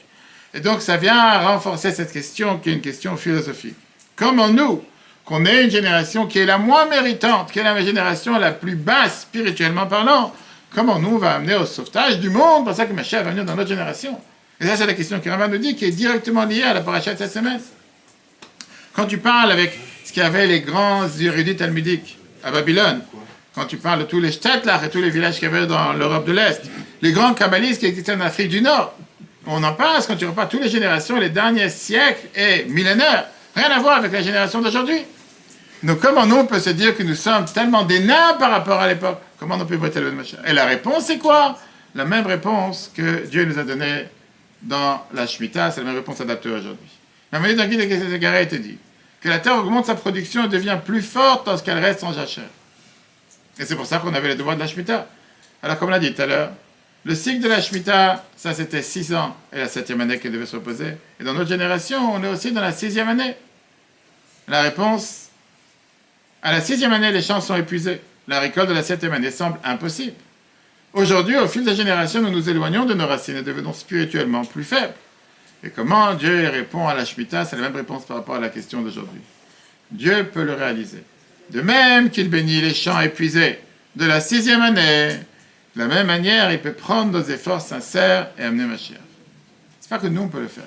Speaker 1: Et donc, ça vient renforcer cette question qui est une question philosophique. Comment nous, qu'on est une génération qui est la moins méritante, qui est la génération la plus basse spirituellement parlant, comment nous, on va amener au sauvetage du monde, pour ça que Mashiach va venir dans notre génération. Et ça, c'est la question que Rambam nous dit, qui est directement liée à la paracha de cette semaine. Quand tu parles avec ce qu'il y avait les grands érudits talmudiques à Babylone, quand tu parles de tous les shtetlar et tous les villages qu'il y avait dans l'Europe de l'Est, les grands kabbalistes qui existaient en Afrique du Nord, on en passe quand tu reparles toutes les générations, les derniers siècles et millénaires, rien à voir avec la génération d'aujourd'hui. Donc comment nous, on peut se dire que nous sommes tellement des nains par rapport à l'époque? Comment on peut voter le Mashiach? Et la réponse, c'est quoi? La même réponse que Dieu nous a donnée dans la Shemitah, c'est la même réponse adaptée aujourd'hui. La manière dans Guide de Zégaria a été dit que la terre augmente sa production et devient plus forte lorsqu'elle reste en jachère. Et c'est pour ça qu'on avait les devoirs de la Shemitah. Alors, comme on l'a dit tout à l'heure, le cycle de la Shemitah, ça c'était 6 ans et la 7e année qui devait se reposer. Et dans notre génération, on est aussi dans la 6e année. La réponse, à la 6e année, les champs sont épuisés. La récolte de la 7e année semble impossible. Aujourd'hui, au fil des générations, nous nous éloignons de nos racines et devenons spirituellement plus faibles. Et comment Dieu répond à la Shemitah? C'est la même réponse par rapport à la question d'aujourd'hui. Dieu peut le réaliser. De même qu'il bénit les champs épuisés de la 6e année, de la même manière, il peut prendre nos efforts sincères et amener Mashiach. C'est pas que nous, on peut le faire.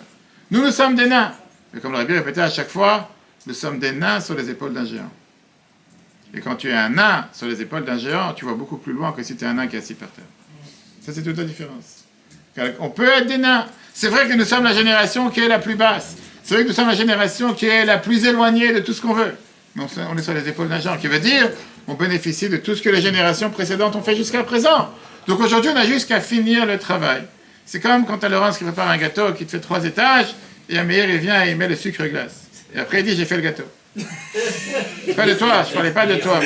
Speaker 1: Nous sommes des nains. Et comme le Rabbi répétait à chaque fois, nous sommes des nains sur les épaules d'un géant. Et quand tu es un nain sur les épaules d'un géant, tu vois beaucoup plus loin que si tu es un nain qui est assis par terre. Ça, c'est toute la différence. On peut être des nains. C'est vrai que nous sommes la génération qui est la plus basse. C'est vrai que nous sommes la génération qui est la plus éloignée de tout ce qu'on veut. Mais on est sur les épaules d'un géant, qui veut dire on bénéficie de tout ce que les générations précédentes ont fait jusqu'à présent. Donc aujourd'hui, on a juste qu'à finir le travail. C'est comme quand tu as Laurence qui prépare un gâteau qui te fait 3 étages, et un meilleur, il vient et il met le sucre glace. Et après, il dit j'ai fait le gâteau. Pas de toi, je parlais pas de toi.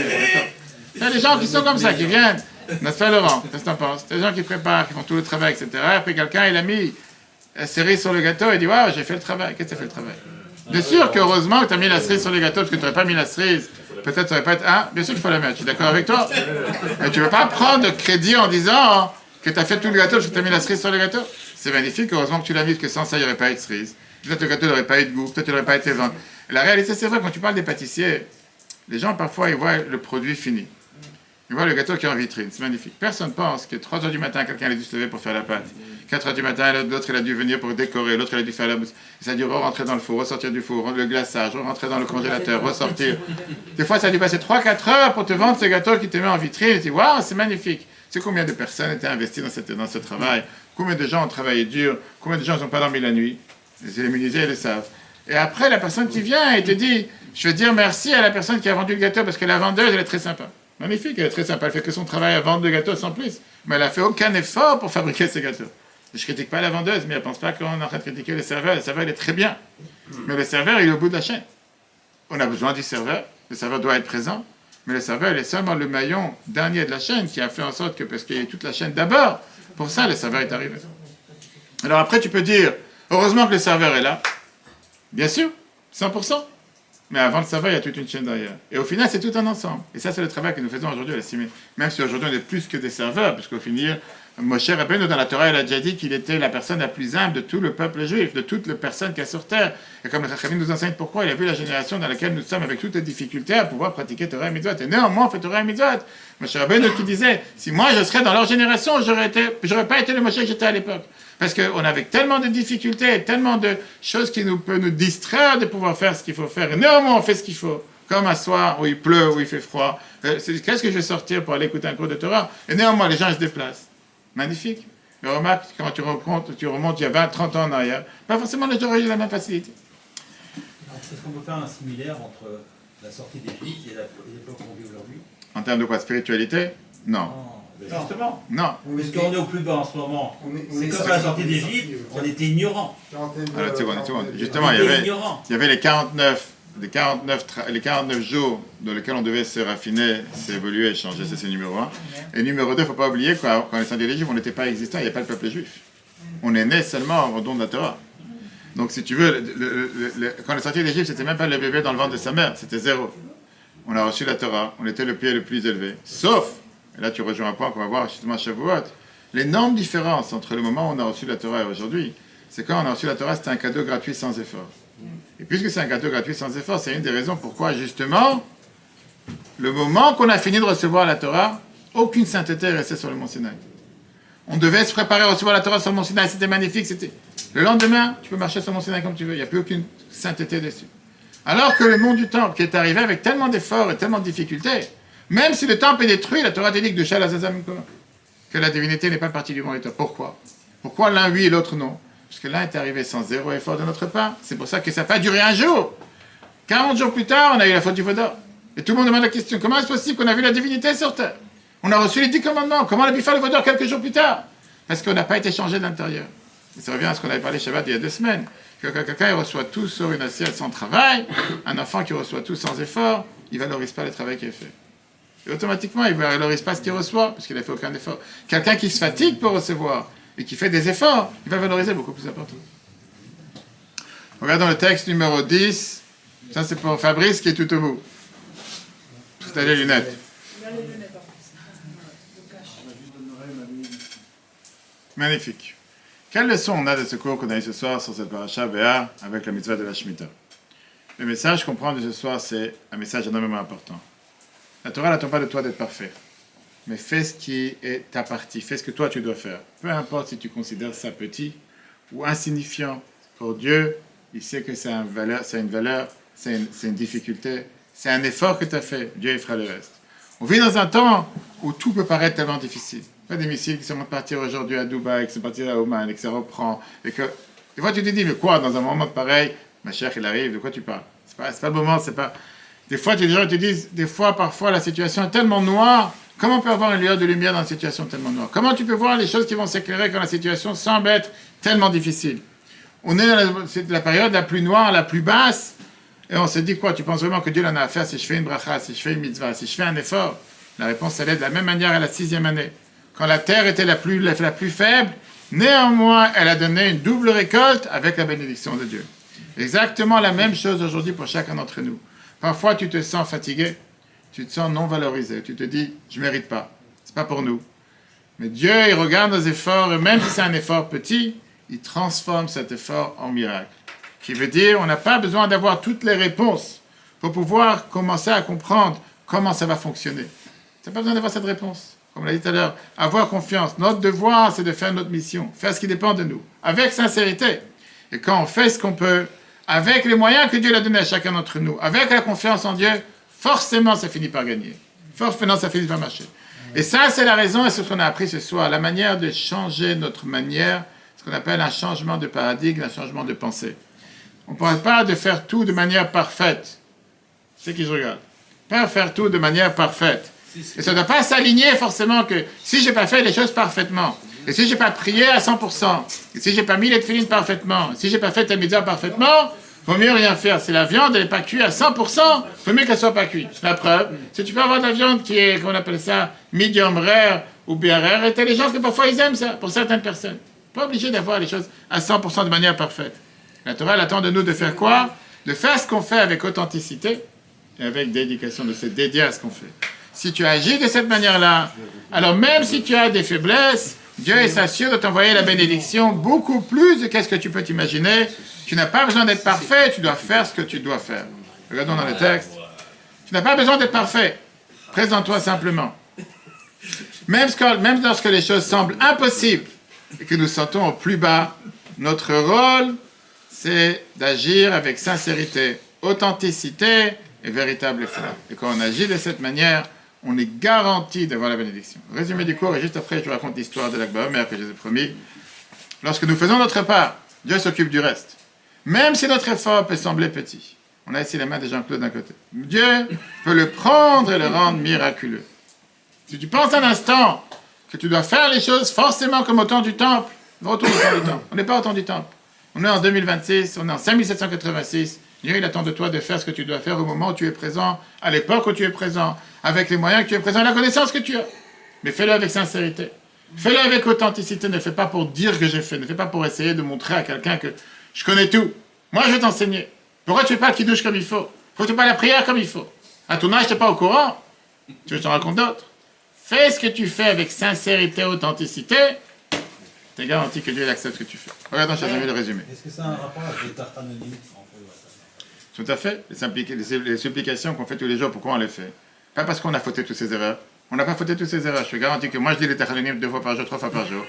Speaker 1: Il y a des gens qui sont comme ça, qui viennent. N'est-ce pas, Laurent? Qu'est-ce que t'en penses? Des gens qui préparent, qui font tout le travail, etc. Après, quelqu'un, il a mis la cerise sur le gâteau et dit waouh, j'ai fait le travail. Qu'est-ce que tu as fait le travail? Bien sûr qu'heureusement que tu as mis la cerise sur le gâteau, parce que tu n'aurais pas mis la cerise. Peut-être ça aurait pas été. Ah, bien sûr qu'il faut la mettre, je suis d'accord avec toi. Mais tu ne veux pas prendre de crédit en disant que tu as fait tout le gâteau parce que tu as mis la cerise sur le gâteau. C'est magnifique, heureusement que tu l'as mis, parce que sans ça, il n'y aurait pas eu de cerise. Peut-être le gâteau n'aurait pas eu de goût, peut-être il n'aurait pas été vendu. La réalité, c'est vrai, quand tu parles des pâtissiers, les gens, parfois, ils voient le produit fini. Ils voient le gâteau qui est en vitrine, c'est magnifique. Personne ne pense que 3 h du matin, quelqu'un a dû se lever pour faire la pâte. 4 h du matin, l'autre, il a dû venir pour décorer, l'autre, il a dû faire la mousse. Ça a dû rentrer dans le four, ressortir du four, le glaçage, rentrer dans le congélateur, ressortir. Des fois, ça a dû passer 3-4 heures pour te vendre ce gâteau qui te met en vitrine. Et tu dis, waouh, c'est magnifique. Tu sais combien de personnes étaient investies dans ce travail? Combien de gens ont travaillé dur? Combien de gens n'ont pas dormi la nuit? Les immunisés, ils le savent. Et après, la personne qui vient et te dit, je veux dire merci à la personne qui a vendu le gâteau parce que la vendeuse, elle est très sympa. Magnifique, elle est très sympa. Elle fait que son travail à vendre le gâteau sans plus. Mais elle n'a fait aucun effort pour fabriquer ce gâteau. Je ne critique pas la vendeuse, mais elle ne pense pas qu'on est en train de critiquer le serveur. Le serveur, il est très bien. Mais le serveur, il est au bout de la chaîne. On a besoin du serveur. Le serveur doit être présent. Mais le serveur, il est seulement le maillon dernier de la chaîne qui a fait en sorte que, parce qu'il y a toute la chaîne d'abord, pour ça, le serveur est arrivé. Alors après, tu peux dire, heureusement que le serveur est là. Bien sûr, 100%. Mais avant le serveur, il y a toute une chaîne derrière. Et au final, c'est tout un ensemble. Et ça, c'est le travail que nous faisons aujourd'hui à la CIMI. Même si aujourd'hui, on est plus que des serveurs, puisqu'au final, Moshe Rabbeinu, dans la Torah, il a déjà dit qu'il était la personne la plus humble de tout le peuple juif, de toute la personne qui est sur terre. Et comme le Chachamim nous enseigne pourquoi, il a vu la génération dans laquelle nous sommes avec toutes les difficultés à pouvoir pratiquer Torah et Mitzvot. Et néanmoins, on fait Torah et Mitzvot. Moshe Rabbeinu qui disait, si moi je serais dans leur génération, j'aurais pas été le Moshe que j'étais à l'époque. Parce qu'on avait tellement de difficultés, tellement de choses qui peuvent nous distraire de pouvoir faire ce qu'il faut faire. Et néanmoins, on fait ce qu'il faut. Comme un soir où il pleut, où il fait froid. Qu'est-ce que je vais sortir pour aller écouter un cours de Torah? Et néanmoins, les gens se déplacent. Magnifique. Mais remarque, quand tu remontes il y a 20-30 ans en arrière, pas forcément les gens ont eu la même facilité.
Speaker 8: Est-ce qu'on peut faire un similaire entre la sortie d'Égypte et l'époque qu'on vit aujourd'hui?
Speaker 1: En termes de quoi? Spiritualité? Non.
Speaker 8: Justement.
Speaker 1: Non.
Speaker 8: Parce qu'on est au plus bas en ce moment. C'est comme à la sortie d'Égypte, on était ignorants.
Speaker 1: Justement, il y avait les 49 jours dans lesquels on devait se raffiner, s'évoluer, changer, c'est numéro 1. Et numéro 2, il ne faut pas oublier que quand on est sorti d'Égypte, on n'était pas existant, il n'y avait pas le peuple juif. On est né seulement au don de la Torah. Donc si tu veux, quand on est sorti d'Égypte, c'était même pas le bébé dans le ventre de sa mère, c'était 0. on a reçu la Torah, on était le pied le plus élevé. Sauf, et là tu rejoins un point qu'on va voir justement à Shavuot, l'énorme différence entre le moment où on a reçu la Torah et aujourd'hui, c'est quand on a reçu la Torah, c'était un cadeau gratuit sans effort. Et puisque c'est un cadeau gratuit sans effort, c'est une des raisons pourquoi justement, le moment qu'on a fini de recevoir la Torah, aucune sainteté est restée sur le mont Sinaï. On devait se préparer à recevoir la Torah sur le mont Sinaï, c'était magnifique, c'était... Le lendemain, tu peux marcher sur le mont Sinaï comme tu veux, il n'y a plus aucune sainteté dessus. Alors que le mont du temple, qui est arrivé avec tellement d'efforts et tellement de difficultés, même si le temple est détruit, la Torah te dit que de Shalazazam, que la divinité n'est pas partie du mont et toi. Pourquoi? Pourquoi l'un oui et l'autre non? Parce que l'un est arrivé sans zéro effort de notre part. C'est pour ça que ça n'a pas duré un jour. 40 jours plus tard, on a eu la faute du Vaudor. Et tout le monde demande la question, comment est-ce possible qu'on a vu la divinité sur terre? On a reçu les 10 commandements, comment on a pu faire le Vaudor quelques jours plus tard? Parce qu'on n'a pas été changé de l'intérieur. Et ça revient à ce qu'on avait parlé Shabbat il y a 2 semaines. Que quand quelqu'un reçoit tout sur une assiette sans travail, un enfant qui reçoit tout sans effort, il ne valorise pas le travail qui est fait. Et automatiquement, il ne valorise pas ce qu'il reçoit, parce qu'il n'a fait aucun effort. Quelqu'un qui se fatigue pour recevoir, et qui fait des efforts, il va valoriser beaucoup plus important. Regardons le texte numéro 10. Ça, c'est pour Fabrice qui est tout au bout. Tout à les lunettes. Magnifique. Quelle leçon on a de ce cours qu'on a eu ce soir sur cette paracha Béa avec la mitzvah de la Shemitah? Le message qu'on prend de ce soir, c'est un message énormément important. La Torah n'attend pas de toi d'être parfait, mais fais ce qui est ta partie, fais ce que toi tu dois faire. Peu importe si tu considères ça petit ou insignifiant. Pour Dieu, il sait que c'est une valeur, c'est une difficulté, c'est un effort que tu as fait. Dieu il fera le reste. On vit dans un temps où tout peut paraître tellement difficile. Pas des missiles qui sont partis aujourd'hui à Dubaï, qui sont partis à Oman, et que ça reprend. Et que, des fois, tu te dis, mais quoi, dans un moment pareil, ma chère, il arrive, de quoi tu parles? C'est pas le moment, c'est pas... Des fois, des gens te disent, parfois, la situation est tellement noire. Comment on peut avoir une lueur de lumière dans une situation tellement noire? Comment tu peux voir les choses qui vont s'éclairer quand la situation semble être tellement difficile? On est dans la période la plus noire, la plus basse, et on se dit quoi? Tu penses vraiment que Dieu en a à faire si je fais une bracha, si je fais une mitzvah, si je fais un effort? La réponse, elle est de la même manière à la 6e année. Quand la terre était la plus faible, néanmoins, elle a donné une double récolte avec la bénédiction de Dieu. Exactement la même chose aujourd'hui pour chacun d'entre nous. Parfois, tu te sens fatigué, tu te sens non valorisé, tu te dis, je ne mérite pas, c'est pas pour nous. Mais Dieu, il regarde nos efforts, et même si c'est un effort petit, il transforme cet effort en miracle. Qui veut dire, on n'a pas besoin d'avoir toutes les réponses pour pouvoir commencer à comprendre comment ça va fonctionner. Tu n'as pas besoin d'avoir cette réponse. Comme on l'a dit tout à l'heure, avoir confiance. Notre devoir, c'est de faire notre mission, faire ce qui dépend de nous, avec sincérité. Et quand on fait ce qu'on peut, avec les moyens que Dieu a donnés à chacun d'entre nous, avec la confiance en Dieu, forcément, ça finit par gagner. Forcément, ça finit par marcher. Et ça, c'est la raison, et c'est ce qu'on a appris ce soir, la manière de changer notre manière, ce qu'on appelle un changement de paradigme, un changement de pensée. On ne parle pas de faire tout de manière parfaite. C'est qui je regarde. Pas faire tout de manière parfaite. Et ça ne doit pas s'aligner forcément que si je n'ai pas fait les choses parfaitement, et si je n'ai pas prié à 100%, et si je n'ai pas mis les tefilines parfaitement, si je n'ai pas fait ta mitzvah parfaitement, il vaut mieux rien faire. Si la viande n'est pas cuite à 100%, il vaut mieux qu'elle ne soit pas cuite. La preuve, si tu peux avoir de la viande qui est, comment on appelle ça, medium rare ou bien rare, et tu as des gens que parfois ils aiment ça, pour certaines personnes. Pas obligé d'avoir les choses à 100% de manière parfaite. La Torah elle attend de nous de faire quoi? De faire ce qu'on fait avec authenticité et avec dédication, de se dédier à ce qu'on fait. Si tu agis de cette manière-là, alors même si tu as des faiblesses, Dieu s'assure de t'envoyer la bénédiction beaucoup plus de qu'est-ce que tu peux t'imaginer. Tu n'as pas besoin d'être parfait, tu dois faire ce que tu dois faire. Regardons dans le texte. Tu n'as pas besoin d'être parfait. Présente-toi simplement. Même lorsque les choses semblent impossibles et que nous sentons au plus bas, notre rôle, c'est d'agir avec sincérité, authenticité et véritable effort. Et quand on agit de cette manière, on est garanti d'avoir la bénédiction. Résumé du cours, et juste après, je vous raconte l'histoire de l'Akba Omer que je vous ai promis. Lorsque nous faisons notre part, Dieu s'occupe du reste. Même si notre effort peut sembler petit. On a ici la main de Jean-Claude d'un côté. Dieu peut le prendre et le rendre miraculeux. Si tu penses un instant que tu dois faire les choses forcément comme au temps du temple, retourne au temps du temple. On n'est pas au temps du temple. On est en 2026, on est en 5786. Dieu, il attend de toi de faire ce que tu dois faire au moment où tu es présent, à l'époque où tu es présent, avec les moyens que tu es présent, la connaissance que tu as. Mais fais-le avec sincérité. Fais-le avec authenticité. Ne fais pas pour dire que j'ai fait. Ne fais pas pour essayer de montrer à quelqu'un que je connais tout. Moi, je vais t'enseigner. Pourquoi tu ne fais pas le kiddush comme il faut? Pourquoi tu ne fais pas la prière comme il faut? À ton âge, tu n'es pas au courant. Tu veux que je t'en raconte d'autres? Fais ce que tu fais avec sincérité, authenticité. T'es garanti que Dieu il accepte ce que tu fais. Regardons, chers amis, le résumé.
Speaker 8: Est-ce que ça a un rapport avec les tartes anonymes?
Speaker 1: Tout à fait. Les supplications qu'on fait tous les jours, pourquoi on les fait? Pas parce qu'on a fauté toutes ces erreurs. On n'a pas fauté toutes ces erreurs. Je suis garanti que moi, je dis les tachanonymes 2 fois par jour, 3 fois par jour.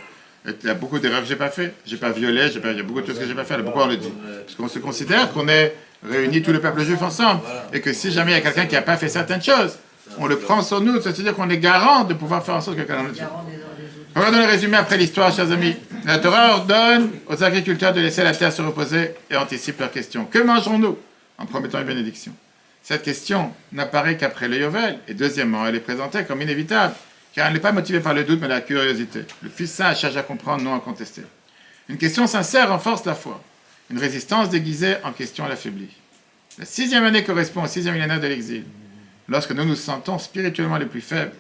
Speaker 1: Et il y a beaucoup d'erreurs que je n'ai pas fait. Je n'ai pas violé, il y a beaucoup de choses que je n'ai pas fait. Alors pourquoi on le dit? Parce qu'on se considère qu'on est réunis tout le peuple juif ensemble. Et que si jamais il y a quelqu'un qui n'a pas fait certaines choses, on le prend sur nous. C'est-à-dire qu'on est garant de pouvoir faire en sorte que quelqu'un le dise. Regardons le résumé après l'histoire, chers amis. La Torah ordonne aux agriculteurs de laisser la terre se reposer et anticipe leur question. Que mangerons-nous? En promettant une bénédiction. Cette question n'apparaît qu'après le Yovel. Et deuxièmement, elle est présentée comme inévitable, car elle n'est pas motivée par le doute, mais la curiosité. Le Fils sage cherche à comprendre, non à contester. Une question sincère renforce la foi. Une résistance déguisée en question l'affaiblit. La 6e année correspond au 6e millénaire de l'exil. Lorsque nous nous sentons spirituellement les plus faibles,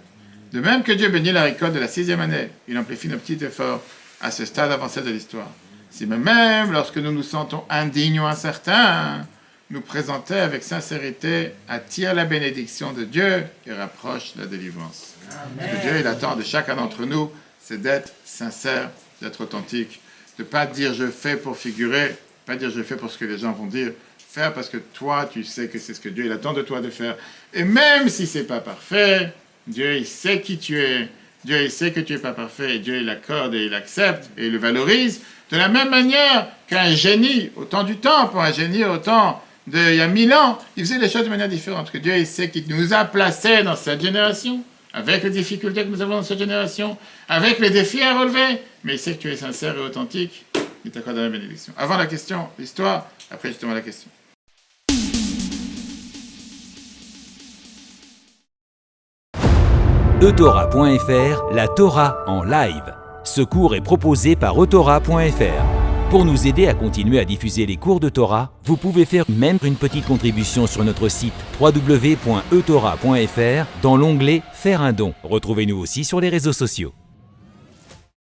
Speaker 1: de même que Dieu bénit la récolte de la 6e année, il amplifie nos petits efforts à ce stade avancé de l'histoire. Si même lorsque nous nous sentons indignes ou incertains, nous présenter avec sincérité attire la bénédiction de Dieu et rapproche la délivrance. Ce que Dieu il attend de chacun d'entre nous, c'est d'être sincère, d'être authentique, de ne pas dire je fais pour figurer, pas dire je fais pour ce que les gens vont dire, faire parce que toi tu sais que c'est ce que Dieu il attend de toi de faire. Et même si c'est pas parfait, Dieu il sait qui tu es, Dieu il sait que tu es pas parfait, et Dieu il l'accorde et il accepte et il le valorise. De la même manière qu'un génie, au temps du temple, un génie au temps il y a 1000 ans, il faisait les choses de manière différente. Que Dieu il sait qu'il nous a placés dans cette génération, avec les difficultés que nous avons dans cette génération, avec les défis à relever, mais il sait que tu es sincère et authentique, il t'accorde la bénédiction. Avant la question, l'histoire, après justement la question.
Speaker 13: Eutora.fr, la Torah en live. Ce cours est proposé par Eutora.fr. Pour nous aider à continuer à diffuser les cours de Torah, vous pouvez faire même une petite contribution sur notre site www.eutora.fr dans l'onglet « Faire un don ». Retrouvez-nous aussi sur les réseaux sociaux.